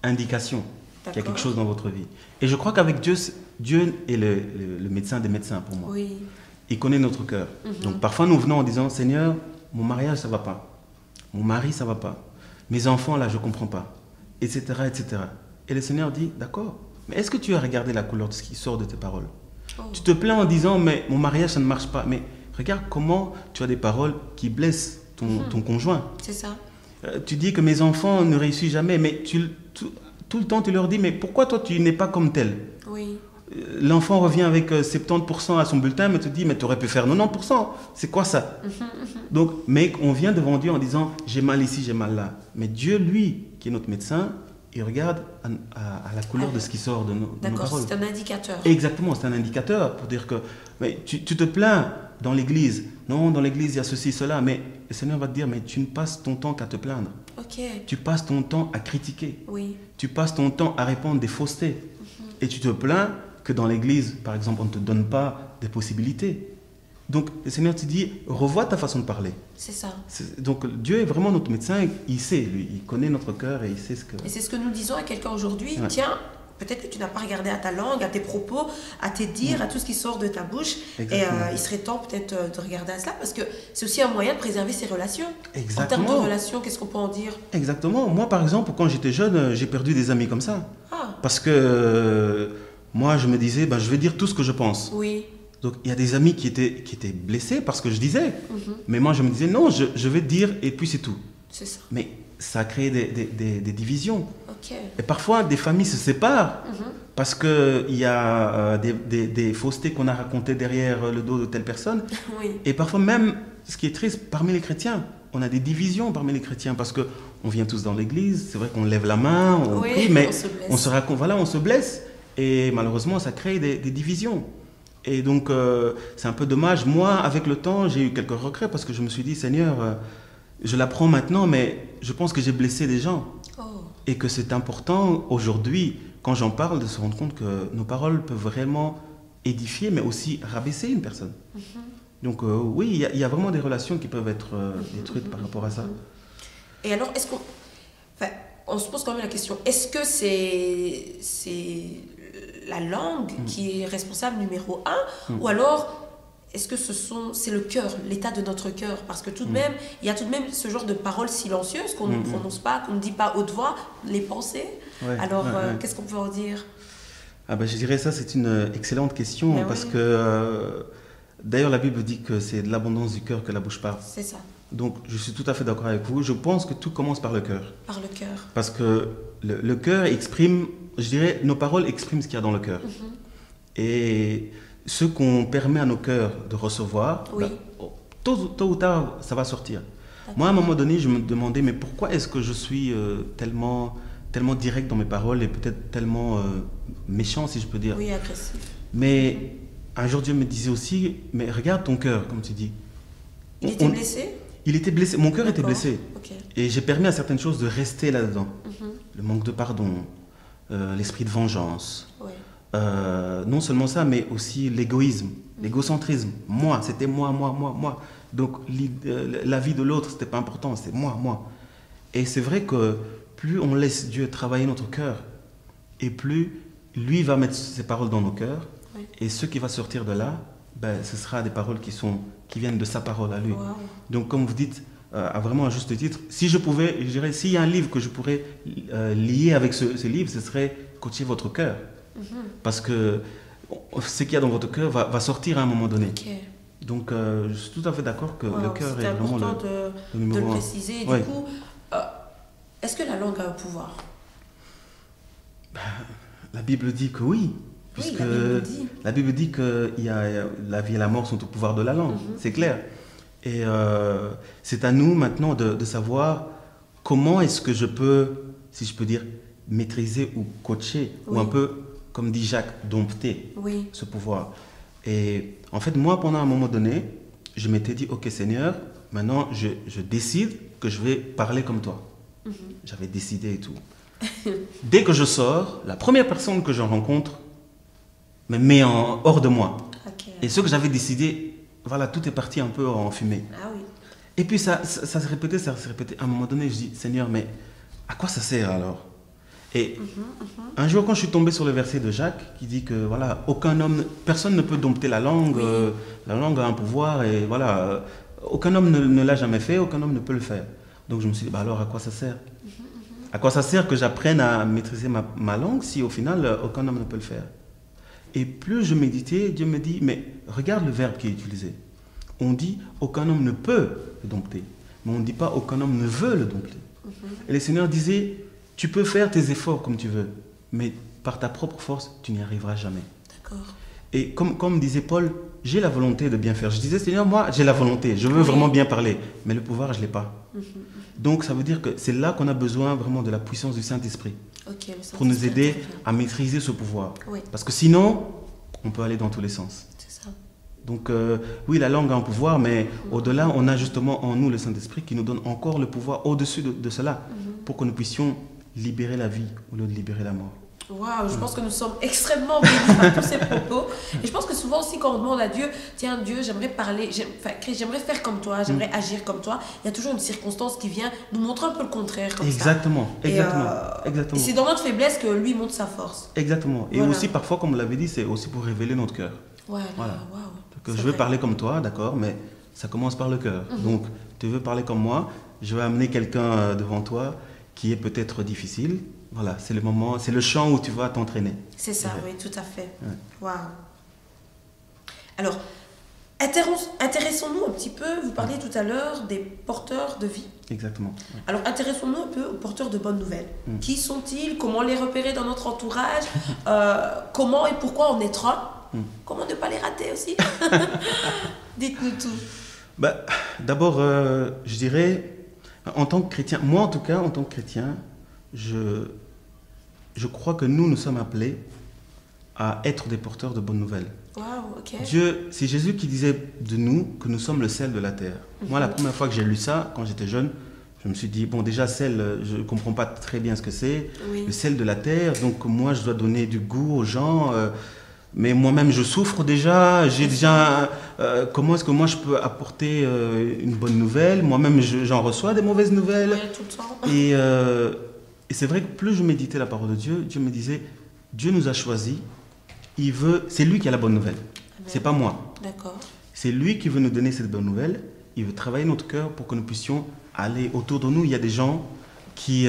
indication qu'il y a quelque chose dans votre vie. Et je crois qu'avec Dieu, Dieu est le médecin des médecins pour moi. Oui. Il connaît notre cœur. Donc parfois nous venons en disant, Seigneur, mon mariage, ça ne va pas. Mon mari, ça ne va pas. Mes enfants, là, je ne comprends pas. Etc., etc. Et le Seigneur dit, d'accord, mais est-ce que tu as regardé la couleur de ce qui sort de tes paroles? Tu te plains en disant, mais mon mariage, ça ne marche pas. Mais regarde comment tu as des paroles qui blessent ton conjoint. C'est ça. Tu dis que mes enfants ne réussissent jamais, mais tout le temps, tu leur dis, mais pourquoi toi, tu n'es pas comme tel? Oui. L'enfant revient avec 70% à son bulletin, mais tu te dis, mais tu aurais pu faire 90%. C'est quoi ça? Donc, mais on vient devant Dieu en disant, j'ai mal ici, j'ai mal là. Mais Dieu, lui, qui est notre médecin, il regarde à la couleur de ce qui sort de nos paroles. D'accord, c'est un indicateur. Exactement, c'est un indicateur pour dire que mais tu te plains dans l'église. Non, dans l'église, il y a ceci, cela. Mais le Seigneur va te dire, mais tu ne passes ton temps qu'à te plaindre. Tu passes ton temps à critiquer. Oui. Tu passes ton temps à répandre des faussetés. Et tu te plains que dans l'église, par exemple, on ne te donne pas des possibilités. Donc, le Seigneur te dit, revois ta façon de parler. C'est ça. Donc, Dieu est vraiment notre médecin. Il sait, lui, il connaît notre cœur et il sait ce que... Et c'est ce que nous disons à quelqu'un aujourd'hui. Tiens, peut-être que tu n'as pas regardé à ta langue, à tes propos, à tes dires, à tout ce qui sort de ta bouche. Exactement. Et il serait temps peut-être de regarder à cela parce que c'est aussi un moyen de préserver ses relations. Exactement. En termes de relations, qu'est-ce qu'on peut en dire? Exactement. Moi, par exemple, quand j'étais jeune, j'ai perdu des amis comme ça. Parce que moi, je me disais, je vais dire tout ce que je pense. Oui. Donc, il y a des amis qui étaient blessés parce que je disais. Mais moi, je me disais, non, je vais dire et puis c'est tout. C'est ça. Mais ça a créé des divisions. Okay. Et parfois, des familles se séparent parce qu'il y a des faussetés qu'on a racontées derrière le dos de telle personne. Oui. Et parfois même, ce qui est triste, parmi les chrétiens, on a des divisions parmi les chrétiens parce qu'on vient tous dans l'église, c'est vrai qu'on lève la main, on prie, mais on se raconte, voilà, on se blesse. Et malheureusement, ça crée des divisions. Et donc, c'est un peu dommage. Moi, avec le temps, j'ai eu quelques regrets parce que je me suis dit, Seigneur, je l'apprends maintenant, mais je pense que j'ai blessé des gens. Et que c'est important aujourd'hui, quand j'en parle, de se rendre compte que nos paroles peuvent vraiment édifier, mais aussi rabaisser une personne. Donc oui, il y a vraiment des relations qui peuvent être détruites par rapport à ça. Et alors, est-ce qu'on... Enfin, on se pose quand même la question, est-ce que c'est la langue qui est responsable numéro 1 ou alors est-ce que c'est le cœur, l'état de notre cœur? Parce que tout de même, il y a tout de même ce genre de paroles silencieuses qu'on ne prononce pas, qu'on ne dit pas haute voix, les pensées. Alors, qu'est-ce qu'on peut en dire? Ah ben, je dirais ça, c'est une excellente question Ben parce oui. que d'ailleurs la Bible dit que c'est de l'abondance du cœur que la bouche parle. C'est ça, Donc je suis tout à fait d'accord avec vous. Je pense que tout commence par le cœur. par le cœur. Parce que le cœur exprime, je dirais, nos paroles expriment ce qu'il y a dans le cœur. Et ce qu'on permet à nos cœurs de recevoir, Oui. tôt ou tard, ça va sortir. D'accord. Moi, à un moment donné, je me demandais, mais pourquoi est-ce que je suis tellement direct dans mes paroles et peut-être tellement méchant, si je peux dire. Oui, agressif. Mais un jour, Dieu me disait aussi, mais regarde ton cœur, comme tu dis. Il était blessé? Il était blessé, mon cœur était D'accord. blessé. Ok. Et j'ai permis à certaines choses de rester là-dedans. Mhm. Le manque de pardon, l'esprit de vengeance. Ouais. Non seulement ça, mais aussi l'égoïsme, l'égocentrisme. Moi, c'était moi. Donc la vie de l'autre, c'était pas important, c'était moi. Et c'est vrai que plus on laisse Dieu travailler notre cœur, et plus lui va mettre ses paroles dans nos cœurs, Oui. et ce qui va sortir de là, ben, ce sera des paroles qui viennent de sa parole à lui. Wow. Donc comme vous dites, à vraiment un juste titre, si je pouvais, je dirais, s'il y a un livre que je pourrais lier avec ce livre, ce serait Coacher votre cœur. Parce que ce qu'il y a dans votre cœur va sortir à un moment donné. Ok. Donc je suis tout à fait d'accord que Wow, le cœur c'était est vraiment important le de numéro le un. préciser. Et Ouais. du coup, est-ce que la langue a un pouvoir? La Bible dit que oui. Puisque la Bible dit. la Bible dit que la vie et la mort sont au pouvoir de la langue. C'est clair. Et c'est à nous maintenant de savoir comment est-ce que je peux, si je peux dire, maîtriser ou coacher, ou Oui. un peu, comme dit Jacques, dompter Oui. ce pouvoir. Et en fait, moi, pendant un moment donné, je m'étais dit, ok Seigneur, maintenant je décide que je vais parler comme toi. J'avais décidé et tout. Dès que je sors, la première personne que je rencontre me met hors de moi. Ok. Et ce que j'avais décidé, voilà, tout est parti un peu en fumée. Ah oui. Et puis ça se répétait. À un moment donné, je dis, Seigneur, mais à quoi ça sert alors? Et un jour, quand je suis tombé sur le verset de Jacques, qui dit que voilà, personne ne peut dompter la langue, Oui. La langue a un pouvoir, et voilà, aucun homme ne l'a jamais fait, aucun homme ne peut le faire. Donc je me suis dit, bah alors à quoi ça sert? À quoi ça sert que j'apprenne à maîtriser ma langue si au final, aucun homme ne peut le faire? Et plus je méditais, Dieu me dit, mais regarde le verbe qui est utilisé. On dit, aucun homme ne peut le dompter, mais on ne dit pas, aucun homme ne veut le dompter. Et le Seigneur disait, tu peux faire tes efforts comme tu veux, mais par ta propre force, tu n'y arriveras jamais. D'accord. Et comme disait Paul, j'ai la volonté de bien faire. Je disais, Seigneur, moi, j'ai la volonté, je veux vraiment bien parler, mais le pouvoir, je ne l'ai pas. Donc, ça veut dire que c'est là qu'on a besoin vraiment de la puissance du Saint-Esprit Ok. Le pour nous Saint-Esprit aider intervient. à maîtriser ce pouvoir. Oui. Parce que sinon, on peut aller dans tous les sens. C'est ça. Donc, oui, la langue a un pouvoir, mais au-delà, on a justement en nous le Saint-Esprit qui nous donne encore le pouvoir au-dessus de cela, pour que nous puissions libérer la vie au lieu de libérer la mort. Waouh, je pense que nous sommes extrêmement bénis par tous ces propos. Et je pense que souvent aussi quand on demande à Dieu, tiens Dieu, j'aimerais parler, Christ, j'aimerais faire comme toi, j'aimerais agir comme toi, il y a toujours une circonstance qui vient nous montrer un peu le contraire comme Exactement, ça. exactement, Et exactement. c'est dans notre faiblesse que lui montre sa force. Exactement. Et Voilà. aussi, parfois, comme on l'avait dit, c'est aussi pour révéler notre cœur. Voilà, Voilà. waouh. Donc, C'est je veux vrai. parler comme toi, d'accord, mais ça commence par le cœur. Donc, tu veux parler comme moi, je vais amener quelqu'un devant toi qui est peut-être difficile. Voilà, c'est le moment, c'est le champ où tu vas t'entraîner. C'est ça, Ouais. oui, tout à fait. Ouais. Waouh. Alors, intéressons-nous un petit peu, vous parliez tout à l'heure des porteurs de vie. Exactement. Alors, intéressons-nous un peu aux porteurs de bonnes nouvelles. Qui sont-ils? Comment les repérer dans notre entourage? Comment et pourquoi en être un? Comment ne pas les rater aussi? Dites-nous tout. Bah, d'abord, je dirais, en tant que chrétien, moi en tout cas, en tant que chrétien, je crois que nous sommes appelés à être des porteurs de bonnes nouvelles. Waouh, ok. Dieu, c'est Jésus qui disait de nous que nous sommes le sel de la terre. Moi, la première fois que j'ai lu ça, quand j'étais jeune, je me suis dit, bon, déjà, sel, je ne comprends pas très bien ce que c'est. Oui. Le sel de la terre, donc moi, je dois donner du goût aux gens. Mais moi-même, je souffre déjà. J'ai déjà. Comment est-ce que moi, je peux apporter une bonne nouvelle? Moi-même, j'en reçois des mauvaises nouvelles. Ouais, tout le temps. Et c'est vrai que plus je méditais la parole de Dieu, Dieu me disait, Dieu nous a choisis. C'est lui qui a la bonne nouvelle. C'est pas moi. D'accord. C'est lui qui veut nous donner cette bonne nouvelle. Il veut travailler notre cœur pour que nous puissions aller autour de nous. Il y a des gens qui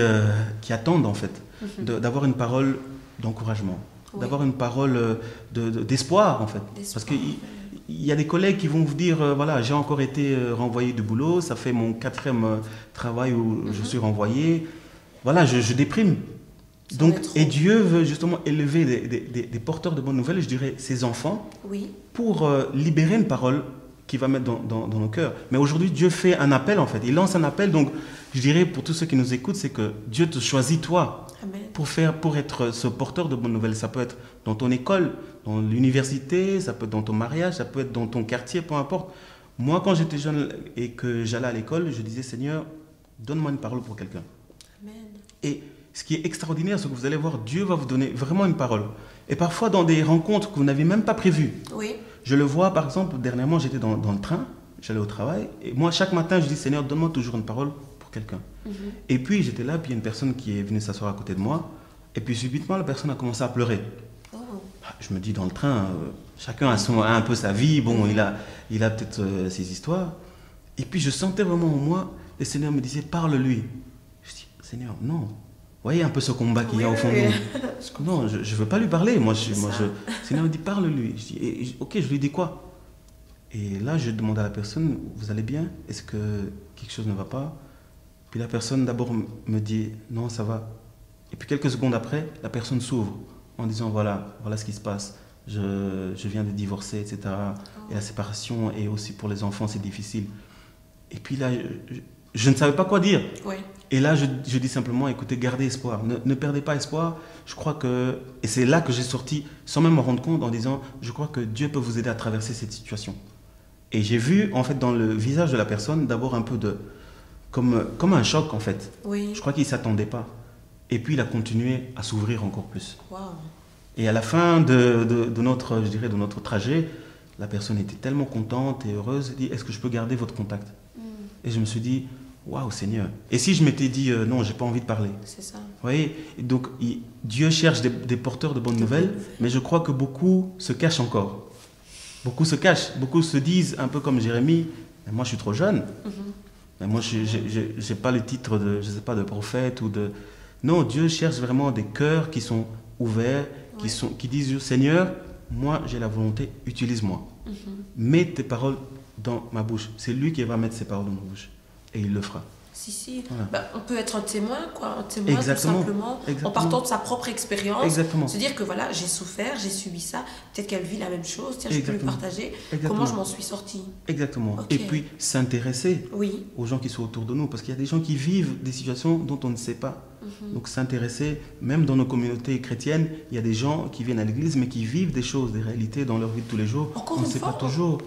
attendent en fait d'avoir une parole d'encouragement, Oui. d'avoir une parole d'espoir en fait. Parce qu'il y a des collègues qui vont vous dire, voilà, j'ai encore été renvoyé du boulot, ça fait mon 4e travail où je suis renvoyé, voilà, je déprime. Donc, et Dieu veut justement élever des porteurs de bonnes nouvelles, je dirais ses enfants, Oui. pour libérer une parole qu'il va mettre dans nos cœurs. Mais aujourd'hui, Dieu fait un appel en fait. Il lance un appel. Donc, je dirais pour tous ceux qui nous écoutent, c'est que Dieu te choisit toi. Amen. Pour être ce porteur de bonnes nouvelles. Ça peut être dans ton école, dans l'université, ça peut être dans ton mariage, ça peut être dans ton quartier, peu importe. Moi, quand j'étais jeune et que j'allais à l'école, je disais, Seigneur, donne-moi une parole pour quelqu'un. Amen. Et ce qui est extraordinaire, c'est que vous allez voir, Dieu va vous donner vraiment une parole. Et parfois dans des rencontres que vous n'avez même pas prévues. Oui. Je le vois, par exemple, dernièrement, j'étais dans le train, j'allais au travail, et moi, chaque matin, je dis, Seigneur, donne-moi toujours une parole pour quelqu'un. Et puis, j'étais là, puis il y a une personne qui est venue s'asseoir à côté de moi, et puis subitement, la personne a commencé à pleurer. Oh. Je me dis, dans le train, chacun a un peu sa vie, bon, il a peut-être ses histoires. Et puis, je sentais vraiment en moi, le Seigneur me disait, parle-lui. Je dis, Seigneur, non. Vous voyez un peu ce combat qu'il y a au fond de nous. Non, je ne veux pas lui parler. Le Seigneur me dit, parle-lui. Je dis, ok, je lui dis quoi? Et là, je demande à la personne, vous allez bien? Est-ce que quelque chose ne va pas? Puis la personne d'abord me dit, non, ça va. Et puis quelques secondes après, la personne s'ouvre en disant, voilà ce qui se passe. Je viens de divorcer, etc. Et la séparation, et aussi pour les enfants, c'est difficile. Et puis là, je ne savais pas quoi dire. Oui. Et là, je dis simplement, écoutez, gardez espoir. Ne perdez pas espoir. Je crois que... Et c'est là que j'ai sorti, sans même me rendre compte, en disant, je crois que Dieu peut vous aider à traverser cette situation. Et j'ai vu, en fait, dans le visage de la personne, d'abord un peu de... Comme un choc, en fait. Oui. Je crois qu'il ne s'attendait pas. Et puis, il a continué à s'ouvrir encore plus. Wow. Et à la fin de notre trajet, la personne était tellement contente et heureuse. Elle dit, est-ce que je peux garder votre contact? Et je me suis dit, waouh Seigneur. Et si je m'étais dit, non, j'ai pas envie de parler. C'est ça. Vous voyez, donc Dieu cherche des porteurs de bonnes nouvelles, mais je crois que beaucoup se cachent encore. Beaucoup se cachent. Beaucoup se disent, un peu comme Jérémie, moi je suis trop jeune. Mais moi je n'ai pas le titre de, je sais pas, de prophète ou de... Non, Dieu cherche vraiment des cœurs qui sont ouverts, qui disent, Seigneur, moi j'ai la volonté, utilise-moi. Mets tes paroles dans ma bouche. C'est lui qui va mettre ses paroles dans ma bouche. Et il le fera. Si. Voilà. Bah, on peut être un témoin, quoi. Un témoin, Exactement. tout simplement. En partant de sa propre expérience. Exactement. Se dire que voilà, j'ai souffert, j'ai subi ça. Peut-être qu'elle vit la même chose. Tiens, je peux lui Exactement. partager. Exactement. Comment je m'en suis sortie. Exactement. Ok. Et puis s'intéresser Oui. aux gens qui sont autour de nous. Parce qu'il y a des gens qui vivent des situations dont on ne sait pas. Donc s'intéresser, même dans nos communautés chrétiennes, il y a des gens qui viennent à l'église mais qui vivent des choses, des réalités dans leur vie de tous les jours. Encore on ne une sait fois, pas toujours.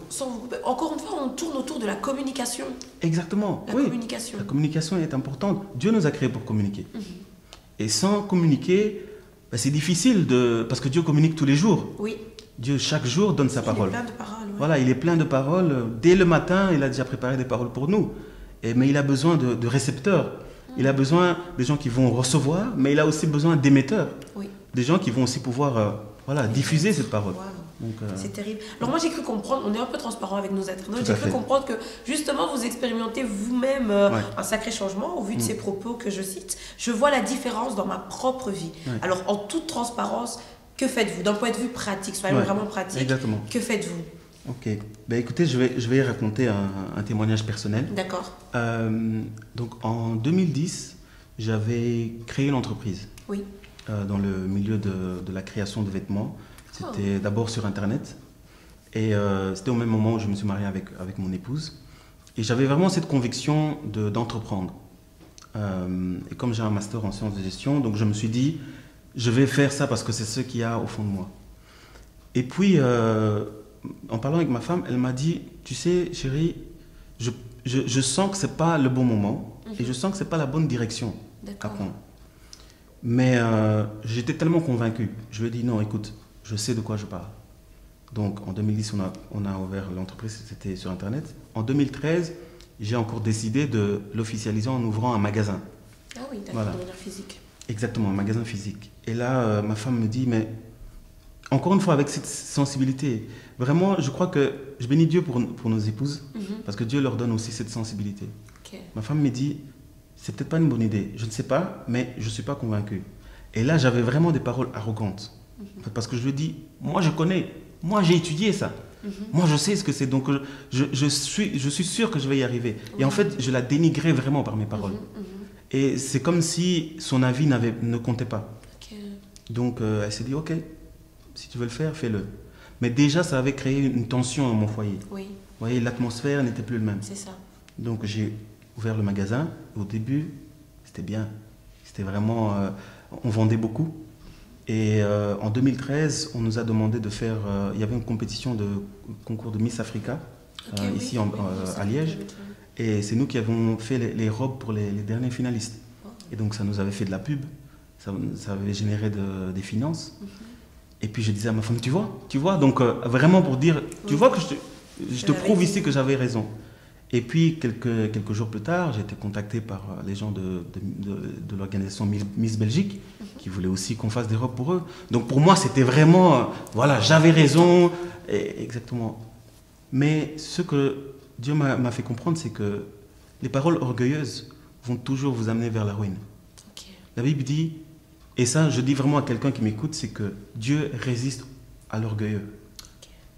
Encore une fois, on tourne autour de la communication. Exactement. La communication. La communication est importante. Dieu nous a créés pour communiquer. Et sans communiquer, c'est difficile parce que Dieu communique tous les jours. Oui. Dieu, chaque jour, donne sa parole. Il est plein de paroles. Ouais. Voilà, il est plein de paroles. Dès le matin, il a déjà préparé des paroles pour nous. Mais il a besoin de récepteurs. Il a besoin des gens qui vont recevoir, mais il a aussi besoin d'émetteurs. Oui. Des gens qui vont aussi pouvoir diffuser cette parole. Wow. Donc, c'est terrible. Alors moi j'ai cru comprendre, on est un peu transparent avec nos internautes, Tout à j'ai cru fait. comprendre que justement vous expérimentez vous-même un sacré changement au vu de ces propos que je cite. Je vois la différence dans ma propre vie. Alors en toute transparence, que faites-vous d'un point de vue pratique, soyons vraiment pratiques. Exactement. Que faites-vous? Ok. Ben, écoutez, je vais raconter un témoignage personnel. D'accord. Donc en 2010, j'avais créé une entreprise. Oui. Dans le milieu de la création de vêtements. C'était d'abord sur Internet. Et c'était au même moment où je me suis marié avec mon épouse. Et j'avais vraiment cette conviction d'entreprendre. Et comme j'ai un master en sciences de gestion, donc je me suis dit, je vais faire ça parce que c'est ce qu'il y a au fond de moi. Et puis, en parlant avec ma femme, elle m'a dit, tu sais, chérie, je sens que ce n'est pas le bon moment et je sens que ce n'est pas la bonne direction à prendre. Mais j'étais tellement convaincu. Je lui ai dit, non, écoute, je sais de quoi je parle. Donc en 2010, on a ouvert l'entreprise, c'était sur Internet. En 2013, j'ai encore décidé de l'officialiser en ouvrant un magasin. Ah oui, d'accord, voilà. de manière physique. Exactement, un magasin physique. Et là, ma femme me dit, mais encore une fois, avec cette sensibilité, vraiment, je crois que je bénis Dieu pour nos épouses, parce que Dieu leur donne aussi cette sensibilité. Okay. Ma femme me dit, c'est peut-être pas une bonne idée, je ne sais pas, mais je ne suis pas convaincu. Et là, j'avais vraiment des paroles arrogantes. Parce que je lui ai dit, moi je connais, moi j'ai étudié ça. Moi je sais ce que c'est, donc je suis sûr que je vais y arriver. Et en fait, je la dénigrais vraiment par mes paroles. Et c'est comme si son avis ne comptait pas. Donc elle s'est dit, ok, si tu veux le faire, fais-le. Mais déjà, ça avait créé une tension dans mon foyer. Oui. Vous voyez, l'atmosphère n'était plus le même. C'est ça. Donc j'ai ouvert le magasin. Au début, c'était bien. C'était vraiment... on vendait beaucoup. Et en 2013, on nous a demandé de faire... il y avait une compétition de concours de Miss Africa, ici à Liège. Et c'est nous qui avons fait les robes pour les derniers finalistes. Et donc ça nous avait fait de la pub. Ça avait généré des finances. Et puis je disais à ma femme, tu vois, donc vraiment pour dire, tu vois que je te prouve ici que j'avais raison. Et puis quelques jours plus tard, j'ai été contacté par les gens de l'organisation Miss Belgique, qui voulaient aussi qu'on fasse des robes pour eux. Donc pour moi, c'était vraiment, voilà, j'avais raison, exactement. Mais ce que Dieu m'a fait comprendre, c'est que les paroles orgueilleuses vont toujours vous amener vers la ruine. La Bible dit, et ça, je dis vraiment à quelqu'un qui m'écoute, c'est que Dieu résiste à l'orgueilleux.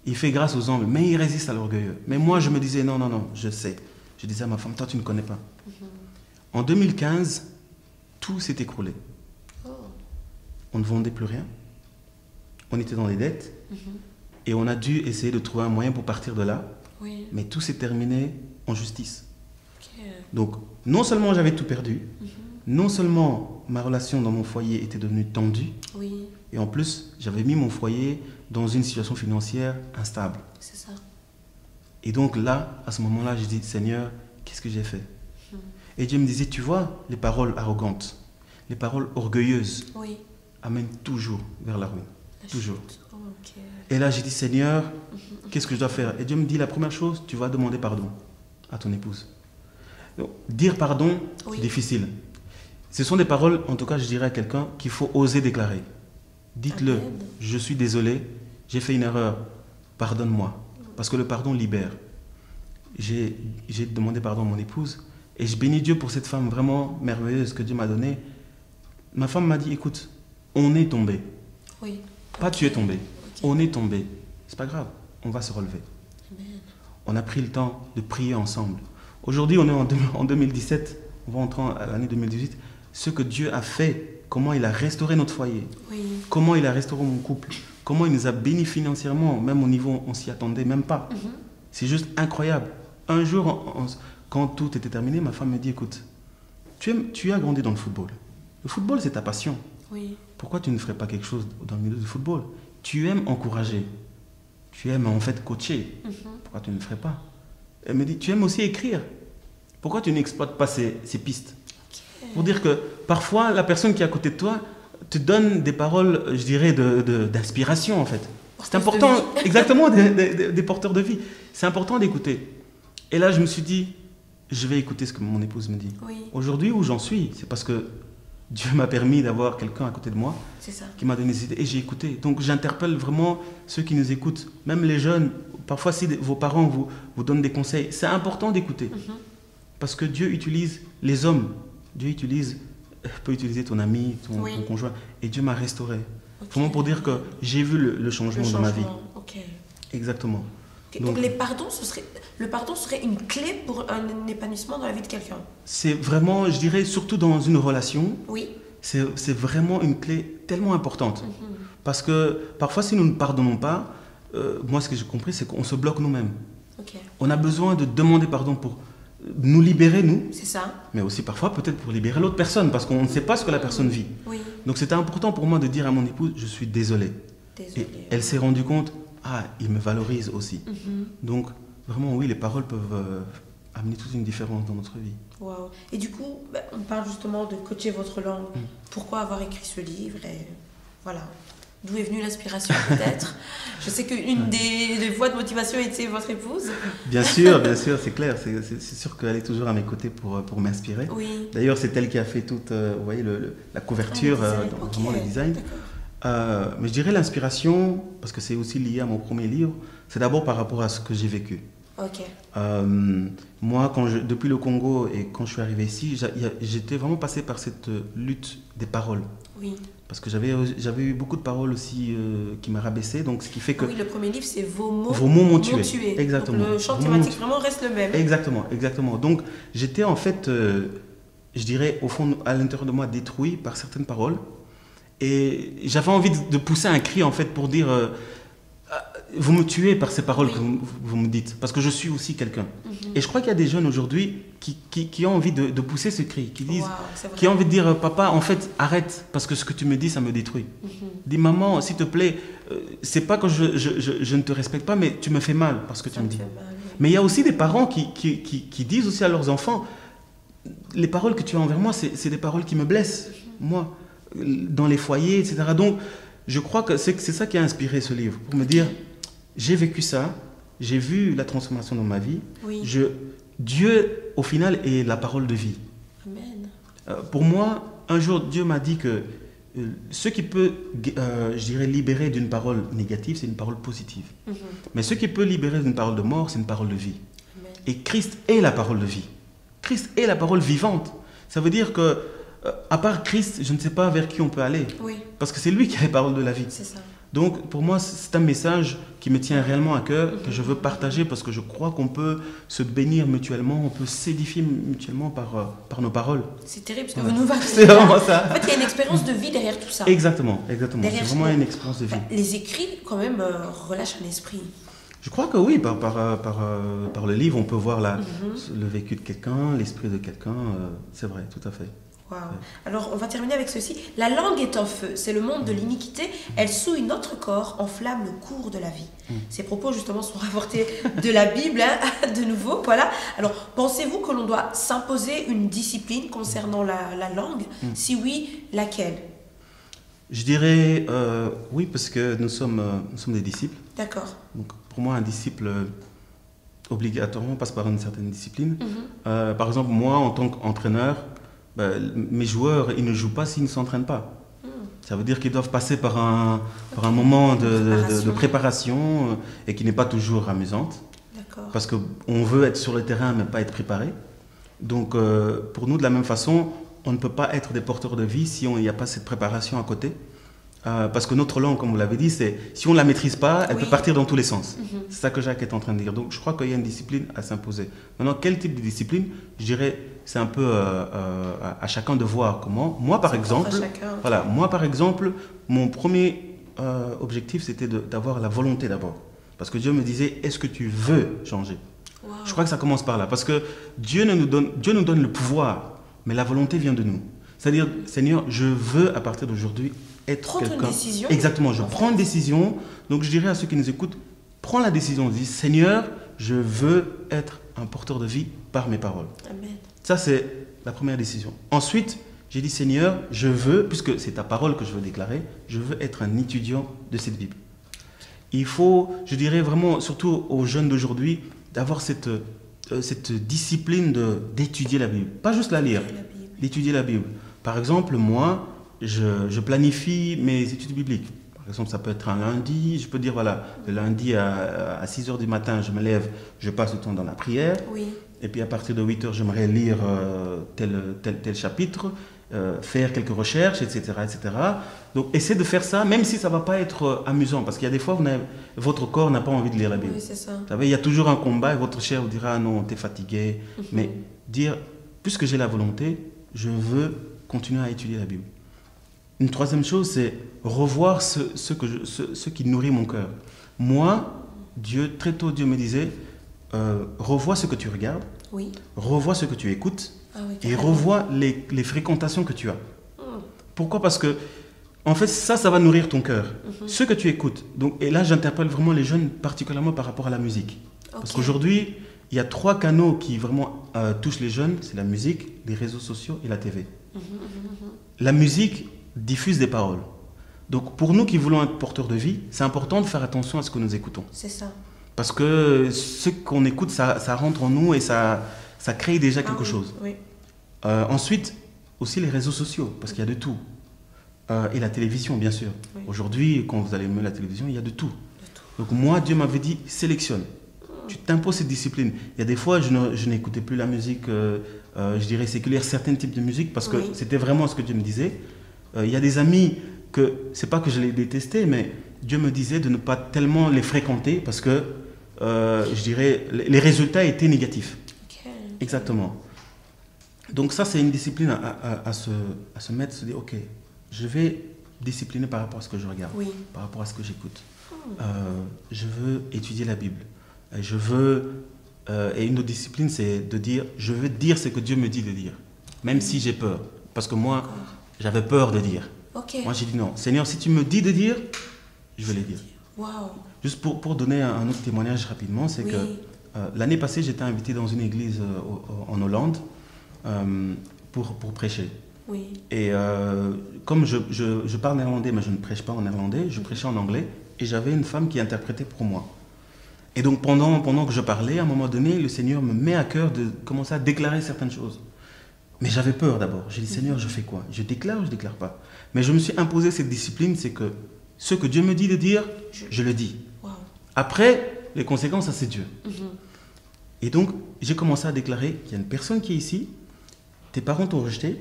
Il fait grâce aux humbles, mais il résiste à l'orgueilleux. Mais moi, je me disais, non, je sais. Je disais à ma femme, toi, tu ne connais pas. En 2015, tout s'est écroulé. On ne vendait plus rien. On était dans les dettes. Et on a dû essayer de trouver un moyen pour partir de là. Mais tout s'est terminé en justice. Donc, non seulement j'avais tout perdu, non seulement ma relation dans mon foyer était devenue tendue, et en plus, j'avais mis mon foyer dans une situation financière instable. C'est ça. Et donc là, à ce moment-là, j'ai dit, Seigneur, qu'est-ce que j'ai fait? Et Dieu me disait, tu vois, les paroles arrogantes, les paroles orgueilleuses amènent toujours vers la ruine. Toujours. Et là, j'ai dit, Seigneur, qu'est-ce que je dois faire? Et Dieu me dit, la première chose, tu vas demander pardon à ton épouse. Donc, dire pardon, c'est difficile. Ce sont des paroles, en tout cas, je dirais à quelqu'un qu'il faut oser déclarer. Dites-le, je suis désolé, j'ai fait une erreur, pardonne-moi. Parce que le pardon libère. J'ai demandé pardon à mon épouse et je bénis Dieu pour cette femme vraiment merveilleuse que Dieu m'a donnée. Ma femme m'a dit, écoute, on est tombé. Pas tu es tombé, on est tombé. C'est pas grave, on va se relever. Amen. On a pris le temps de prier ensemble. Aujourd'hui, on est en 2017, on va entrer à l'année 2018. Ce que Dieu a fait, comment il a restauré notre foyer, comment il a restauré mon couple, comment il nous a bénis financièrement, même au niveau, on s'y attendait même pas. C'est juste incroyable. Un jour, quand tout était terminé, ma femme me dit, écoute, tu as grandi dans le football. Le football, c'est ta passion. Pourquoi tu ne ferais pas quelque chose dans le milieu du football? Tu aimes encourager, tu aimes en fait coacher. Pourquoi tu ne le ferais pas? Elle me dit, tu aimes aussi écrire. Pourquoi tu n'exploites pas ces pistes? Pour dire que parfois, la personne qui est à côté de toi te donne des paroles, je dirais, d'inspiration en fait. C'est important, exactement, des porteurs de vie. C'est important d'écouter. Et là, je me suis dit, je vais écouter ce que mon épouse me dit. Aujourd'hui, où j'en suis, c'est parce que Dieu m'a permis d'avoir quelqu'un à côté de moi qui m'a donné des idées et j'ai écouté. Donc j'interpelle vraiment ceux qui nous écoutent, même les jeunes. Parfois, si vos parents vous donnent des conseils, c'est important d'écouter. Parce que Dieu utilise les hommes. Dieu peut utiliser ton ami, ton conjoint. Et Dieu m'a restauré. Vraiment pour dire que j'ai vu le changement dans ma vie. Exactement. Donc le pardon serait une clé pour un épanouissement dans la vie de quelqu'un. C'est vraiment, je dirais, surtout dans une relation, c'est vraiment une clé tellement importante. Parce que parfois, si nous ne pardonnons pas, moi ce que j'ai compris, c'est qu'on se bloque nous-mêmes. On a besoin de demander pardon pour nous libérer, nous. C'est ça. Mais aussi parfois peut-être pour libérer l'autre personne, parce qu'on ne sait pas ce que la personne vit. Donc c'était important pour moi de dire à mon épouse, je suis désolé. Et elle s'est rendue compte, il me valorise aussi. Donc vraiment, oui, les paroles peuvent amener toute une différence dans notre vie. Wow. Et du coup, on parle justement de coacher votre langue. Pourquoi avoir écrit ce livre? Et voilà. D'où est venue l'inspiration peut-être? Je sais qu'une des voies de motivation était votre épouse. Bien sûr, c'est clair. C'est sûr qu'elle est toujours à mes côtés pour m'inspirer. D'ailleurs, c'est elle qui a fait toute, vous voyez, la couverture, vraiment le design. Mais je dirais l'inspiration, parce que c'est aussi lié à mon premier livre, c'est d'abord par rapport à ce que j'ai vécu. Moi, depuis le Congo et quand je suis arrivé ici, j'étais vraiment passé par cette lutte des paroles. Oui. Parce que j'avais eu beaucoup de paroles aussi qui me rabaissaient, donc ce qui fait que... Oui, le premier livre, c'est Vos mots m'ont tué. tué. Exactement. Donc, le champ thématique vraiment reste le même. Exactement, exactement. Donc j'étais en fait, je dirais, au fond, à l'intérieur de moi, détruit par certaines paroles. Et j'avais envie de pousser un cri, en fait, pour dire, vous me tuez par ces paroles que vous me dites, parce que je suis aussi quelqu'un. Et je crois qu'il y a des jeunes aujourd'hui qui ont envie de pousser ce cri, qui disent, qui ont envie de dire, papa, en fait, arrête, parce que ce que tu me dis, ça me détruit. Dis, maman, s'il te plaît, c'est pas que je ne te respecte pas, mais tu me fais mal parce que tu me dis. Mais il y a aussi des parents qui disent aussi à leurs enfants, les paroles que tu as envers moi, c'est des paroles qui me blessent, moi, dans les foyers, etc. Donc, je crois que c'est ça qui a inspiré ce livre, pour me dire, j'ai vécu ça, j'ai vu la transformation dans ma vie. Oui. Dieu, au final, est la parole de vie. Amen. Pour moi, un jour, Dieu m'a dit que ce qui peut, je dirais, libérer d'une parole négative, c'est une parole positive. Mais ce qui peut libérer d'une parole de mort, c'est une parole de vie. Amen. Et Christ est la parole de vie. Christ est la parole vivante. Ça veut dire que, à part Christ, je ne sais pas vers qui on peut aller. Oui. Parce que c'est lui qui a les paroles de la vie. C'est ça. Donc, pour moi, c'est un message qui me tient réellement à cœur, que je veux partager parce que je crois qu'on peut se bénir mutuellement, on peut s'édifier mutuellement par nos paroles. C'est terrible parce que vous nous vaccinez. C'est vraiment ça. En fait, il y a une expérience de vie derrière tout ça. Exactement, exactement. Derrière C'est vraiment une expérience de vie. Les écrits, quand même, relâchent un esprit. Je crois que oui, par le livre, on peut voir le vécu de quelqu'un, l'esprit de quelqu'un. C'est vrai, tout à fait. Wow. Alors, on va terminer avec ceci. La langue est un feu, c'est le monde de l'iniquité. Elle souille notre corps, enflamme le cours de la vie. Ces propos, justement, sont rapportés de la Bible, hein, de nouveau. Voilà. Alors, pensez-vous que l'on doit s'imposer une discipline concernant la langue? Si oui, laquelle? Je dirais oui, parce que nous sommes des disciples. D'accord. Donc, pour moi, un disciple, obligatoirement, passe par une certaine discipline. Par exemple, moi, en tant qu'entraîneur, mes joueurs, ils ne jouent pas s'ils ne s'entraînent pas. Ça veut dire qu'ils doivent passer par un moment de préparation et qui n'est pas toujours amusante. Parce qu'on veut être sur le terrain mais pas être préparé. Donc pour nous, de la même façon, on ne peut pas être des porteurs de vie si il n'y a pas cette préparation à côté. Parce que notre langue, comme vous l'avez dit, si on ne la maîtrise pas, elle peut partir dans tous les sens. C'est ça que Jacques est en train de dire. Donc je crois qu'il y a une discipline à s'imposer. Maintenant, quel type de discipline? Je dirais, c'est un peu à chacun de voir comment. Moi, par exemple, mon premier objectif, c'était d'avoir la volonté d'abord. Parce que Dieu me disait, est-ce que tu veux changer? Je crois que ça commence par là. Parce que Dieu nous donne le pouvoir, mais la volonté vient de nous. C'est-à-dire, Seigneur, je veux à partir d'aujourd'hui être quelqu'un. Prendre une décision. Exactement, je prends une décision. Donc je dirais à ceux qui nous écoutent, prends la décision. Dis, Seigneur, je veux être un porteur de vie par mes paroles. Amen. Ça, c'est la première décision. Ensuite, j'ai dit, Seigneur, je veux, puisque c'est ta parole que je veux déclarer, je veux être un étudiant de cette Bible. Il faut, je dirais vraiment, surtout aux jeunes d'aujourd'hui, d'avoir cette discipline d'étudier la Bible. Pas juste la lire, d'étudier la Bible. Par exemple, moi, je planifie mes études bibliques. Par exemple, ça peut être un lundi, je peux dire, voilà, le lundi à 6 h du matin, je me lève, je passe le temps dans la prière. Oui. Et puis à partir de 8 h, j'aimerais lire tel chapitre, faire quelques recherches, etc., etc. Donc essayez de faire ça, même si ça ne va pas être amusant, parce qu'il y a des fois, votre corps n'a pas envie de lire la Bible. Oui, c'est ça. Vous savez, il y a toujours un combat et votre chair vous dira, ah non, tu es fatigué. Mais dire, puisque j'ai la volonté, je veux continuer à étudier la Bible. Une troisième chose, c'est revoir ce qui nourrit mon cœur. Moi, très tôt, Dieu me disait, revois ce que tu regardes, revois ce que tu écoutes, et revois les fréquentations que tu as. Pourquoi? Parce que, en fait, ça va nourrir ton cœur. Ce que tu écoutes. Donc, et là, j'interpelle vraiment les jeunes, particulièrement par rapport à la musique. Parce qu'aujourd'hui, il y a 3 canaux qui vraiment touchent les jeunes, c'est la musique, les réseaux sociaux et la TV. La musique diffuse des paroles. Donc pour nous qui voulons être porteurs de vie, c'est important de faire attention à ce que nous écoutons. C'est ça. Parce que ce qu'on écoute, ça rentre en nous et ça crée déjà quelque chose. Oui. Ensuite, aussi les réseaux sociaux, parce qu'il y a de tout. Et la télévision, bien sûr. Oui. Aujourd'hui, quand vous allez mettre la télévision, il y a de tout. Donc moi, Dieu m'avait dit, sélectionne. Tu t'imposes cette discipline. Il y a des fois, je n'écoutais plus la musique, je dirais séculaire, certains types de musique, parce que c'était vraiment ce que Dieu me disait. Il y a des amis que, c'est pas que je les détestais, mais Dieu me disait de ne pas tellement les fréquenter parce que, je dirais, les résultats étaient négatifs. Ok. Exactement. Donc ça, c'est une discipline à se mettre, se dire, ok, je vais discipliner par rapport à ce que je regarde, Oui. par rapport à ce que j'écoute. Je veux étudier la Bible. Je veux, et une autre discipline, c'est de dire, je veux dire ce que Dieu me dit de dire, même si j'ai peur. Parce que moi, D'accord. j'avais peur de dire. Ok. Moi, j'ai dit non. Seigneur, si tu me dis de dire, je vais les dire. Waouh. Juste pour donner un autre témoignage rapidement, c'est Oui. que l'année passée, j'étais invité dans une église en Hollande pour prêcher. Oui. Et comme je parle néerlandais, mais je ne prêche pas en néerlandais, je prêchais en anglais, et j'avais une femme qui interprétait pour moi. Et donc pendant que je parlais, à un moment donné, le Seigneur me met à cœur de commencer à déclarer certaines choses. Mais j'avais peur d'abord. J'ai dit, Seigneur, je fais quoi? Je déclare ou je ne déclare pas? Mais je me suis imposé cette discipline, c'est que ce que Dieu me dit de dire, je le dis. Wow. Après, les conséquences, ça c'est Dieu. Mhm. Et donc, j'ai commencé à déclarer qu'il y a une personne qui est ici, tes parents t'ont rejeté,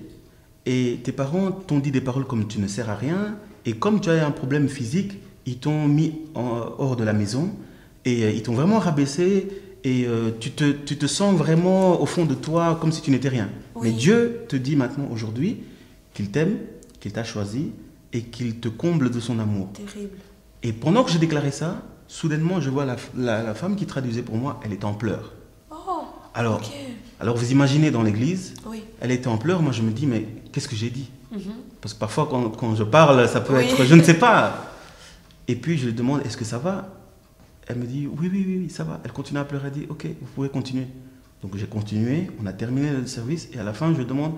et tes parents t'ont dit des paroles comme tu ne sers à rien, et comme tu as un problème physique, ils t'ont mis hors de la maison, et ils t'ont vraiment rabaissé, et tu te sens vraiment au fond de toi comme si tu n'étais rien. Oui. Mais Dieu te dit maintenant, aujourd'hui, qu'il t'aime, qu'il t'a choisi, et qu'il te comble de son amour. Terrible. Et pendant que j'ai déclaré ça, soudainement, je vois la femme qui traduisait pour moi, elle était en pleurs. Oh. Alors, Ok. alors vous imaginez dans l'église, Oui. elle était en pleurs, moi je me dis, mais qu'est-ce que j'ai dit? Mhm. Parce que parfois quand je parle, ça peut Oui. être, je ne sais pas. Et puis je lui demande, est-ce que ça va? Elle me dit, oui, ça va. Elle continue à pleurer, elle dit, ok, vous pouvez continuer. Donc j'ai continué, on a terminé le service, et à la fin je lui demande,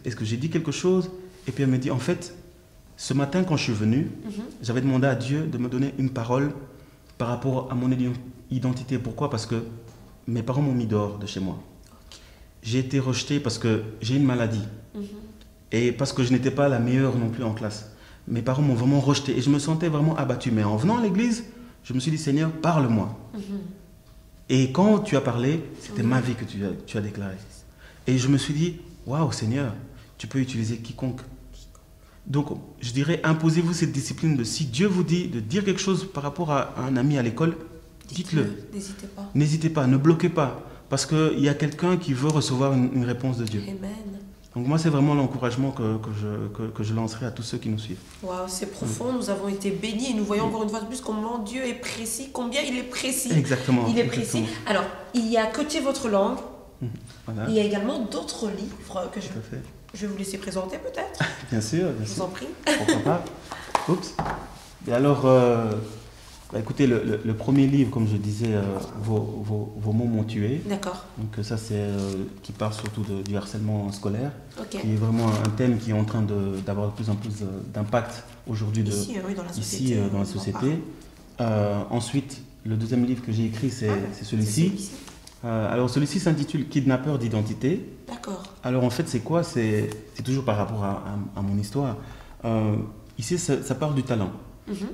est-ce que j'ai dit quelque chose? Et puis elle me dit, en fait, ce matin quand je suis venu, j'avais demandé à Dieu de me donner une parole par rapport à mon identité. Pourquoi? Parce que mes parents m'ont mis dehors de chez moi. J'ai été rejeté parce que j'ai une maladie. Et parce que je n'étais pas la meilleure non plus en classe. Mes parents m'ont vraiment rejeté et je me sentais vraiment abattu. Mais en venant à l'église, je me suis dit, Seigneur, parle-moi. Et quand tu as parlé, c'était ma vie que tu as déclarée. Et je me suis dit, waouh, Seigneur, tu peux utiliser quiconque. Donc, je dirais, imposez-vous cette discipline de si Dieu vous dit de dire quelque chose par rapport à un ami à l'école, dites-le. N'hésitez pas. N'hésitez pas, ne bloquez pas. Parce qu'il y a quelqu'un qui veut recevoir une réponse de Dieu. Amen. Donc moi, c'est vraiment l'encouragement que je lancerai à tous ceux qui nous suivent. Waouh, c'est profond. Nous avons été bénis et nous voyons encore une fois de plus comment Dieu est précis, combien il est précis. Exactement. Il est exactement. précis. Alors, il y a Coacher votre langue. Voilà. Il y a également d'autres livres que Tout à fait. je vais vous laisser présenter peut-être. Bien sûr, bien Je vous sûr. en prie. Pourquoi pas. Oups. Et alors, bah, écoutez, le premier livre, comme je disais, vos mots m'ont tué. D'accord. Donc ça, c'est qui parle surtout du harcèlement scolaire, Ok. qui est vraiment un thème qui est en train d'avoir de plus en plus d'impact aujourd'hui Ici, oui, dans la société. ici dans on la en société. Ensuite, le deuxième livre que j'ai écrit, c'est c'est celui-ci. Alors celui-ci s'intitule Kidnappeur d'identité. D'accord. Alors en fait, c'est quoi? C'est toujours par rapport à mon histoire. Ici, ça parle du talent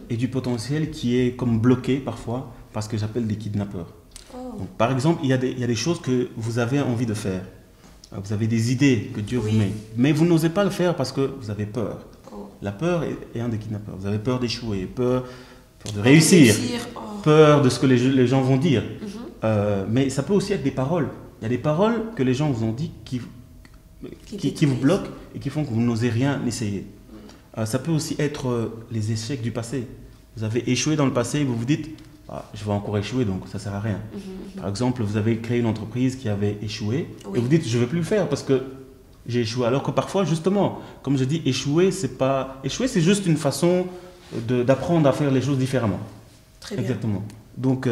et du potentiel qui est comme bloqué parfois parce que j'appelle des kidnappeurs. Oh. Donc, par exemple, il y a des choses que vous avez envie de faire. Vous avez des idées que Dieu Oui. vous met, mais vous n'osez pas le faire parce que vous avez peur. Oh. La peur est un des kidnappeurs. Vous avez peur d'échouer, peur de réussir, Oh. peur de ce que les gens vont dire. Mais ça peut aussi être des paroles. Il y a des paroles que les gens vous ont dit qui vous détruisent. bloquent et qui font que vous n'osez rien essayer. Ça peut aussi être les échecs du passé. Vous avez échoué dans le passé et vous vous dites ah, je vais encore échouer donc ça ne sert à rien. Par exemple, vous avez créé une entreprise qui avait échoué Oui. et vous dites je ne vais plus le faire parce que j'ai échoué. Alors que parfois, justement, comme je dis, échouer, c'est juste une façon d'apprendre à faire les choses différemment. Très bien. Exactement. Donc,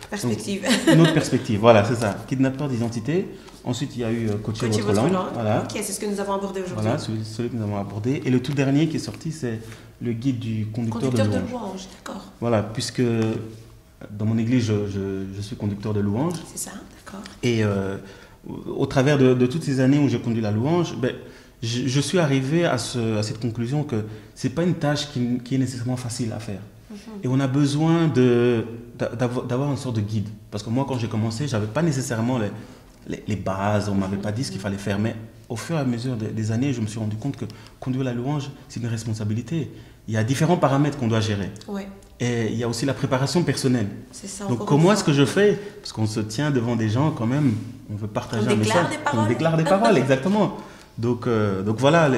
Perspective. une autre perspective, voilà, c'est ça. Kidnappeur d'identité. Ensuite, il y a eu Coacher Coacher votre langue. Voilà. Ok, c'est ce que nous avons abordé aujourd'hui. Voilà, celui que nous avons abordé. Et le tout dernier qui est sorti, c'est le guide du conducteur Conducteur de de louange. louange, d'accord. Voilà, puisque dans mon église, je suis conducteur de louange. C'est ça, d'accord. Et au travers de toutes ces années où j'ai conduit la louange, je suis arrivé à cette conclusion que ce n'est pas une tâche qui est nécessairement facile à faire. Et on a besoin d'avoir une sorte de guide. Parce que moi, quand j'ai commencé, je n'avais pas nécessairement les bases, on ne m'avait pas dit ce qu'il fallait faire. Mais au fur et à mesure des années, je me suis rendu compte que conduire la louange, c'est une responsabilité. Il y a différents paramètres qu'on doit gérer. Ouais. Et il y a aussi la préparation personnelle. C'est ça. Donc comment est-ce que je fais? Parce qu'on se tient devant des gens quand même, on veut partager un message. On déclare des paroles, exactement. Donc voilà,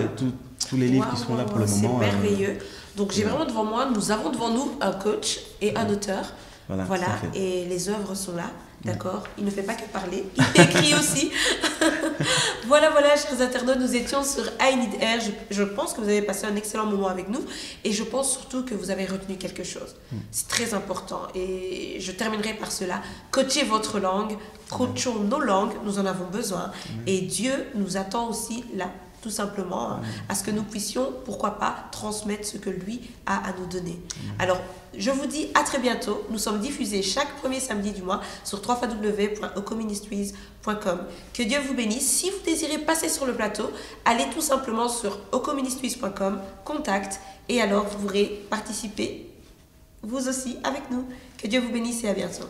tous les livres qui sont là pour le moment. C'est merveilleux. Donc j'ai vraiment devant moi, nous avons devant nous un coach et un auteur. Voilà. Et les œuvres sont là. D'accord, il ne fait pas que parler, il écrit aussi. Voilà, chers internautes, nous étions sur I Need Air. Je pense que vous avez passé un excellent moment avec nous et je pense surtout que vous avez retenu quelque chose. C'est très important et je terminerai par cela. Coachez votre langue, coachons nos langues, nous en avons besoin. Et Dieu nous attend aussi là, tout simplement, à ce que nous puissions, pourquoi pas, transmettre ce que lui a à nous donner. Alors, je vous dis à très bientôt. Nous sommes diffusés chaque premier samedi du mois sur www.ocoministries.com. Que Dieu vous bénisse. Si vous désirez passer sur le plateau, allez tout simplement sur ocoministries.com, contact, et alors vous pourrez participer, vous aussi, avec nous. Que Dieu vous bénisse et à bientôt.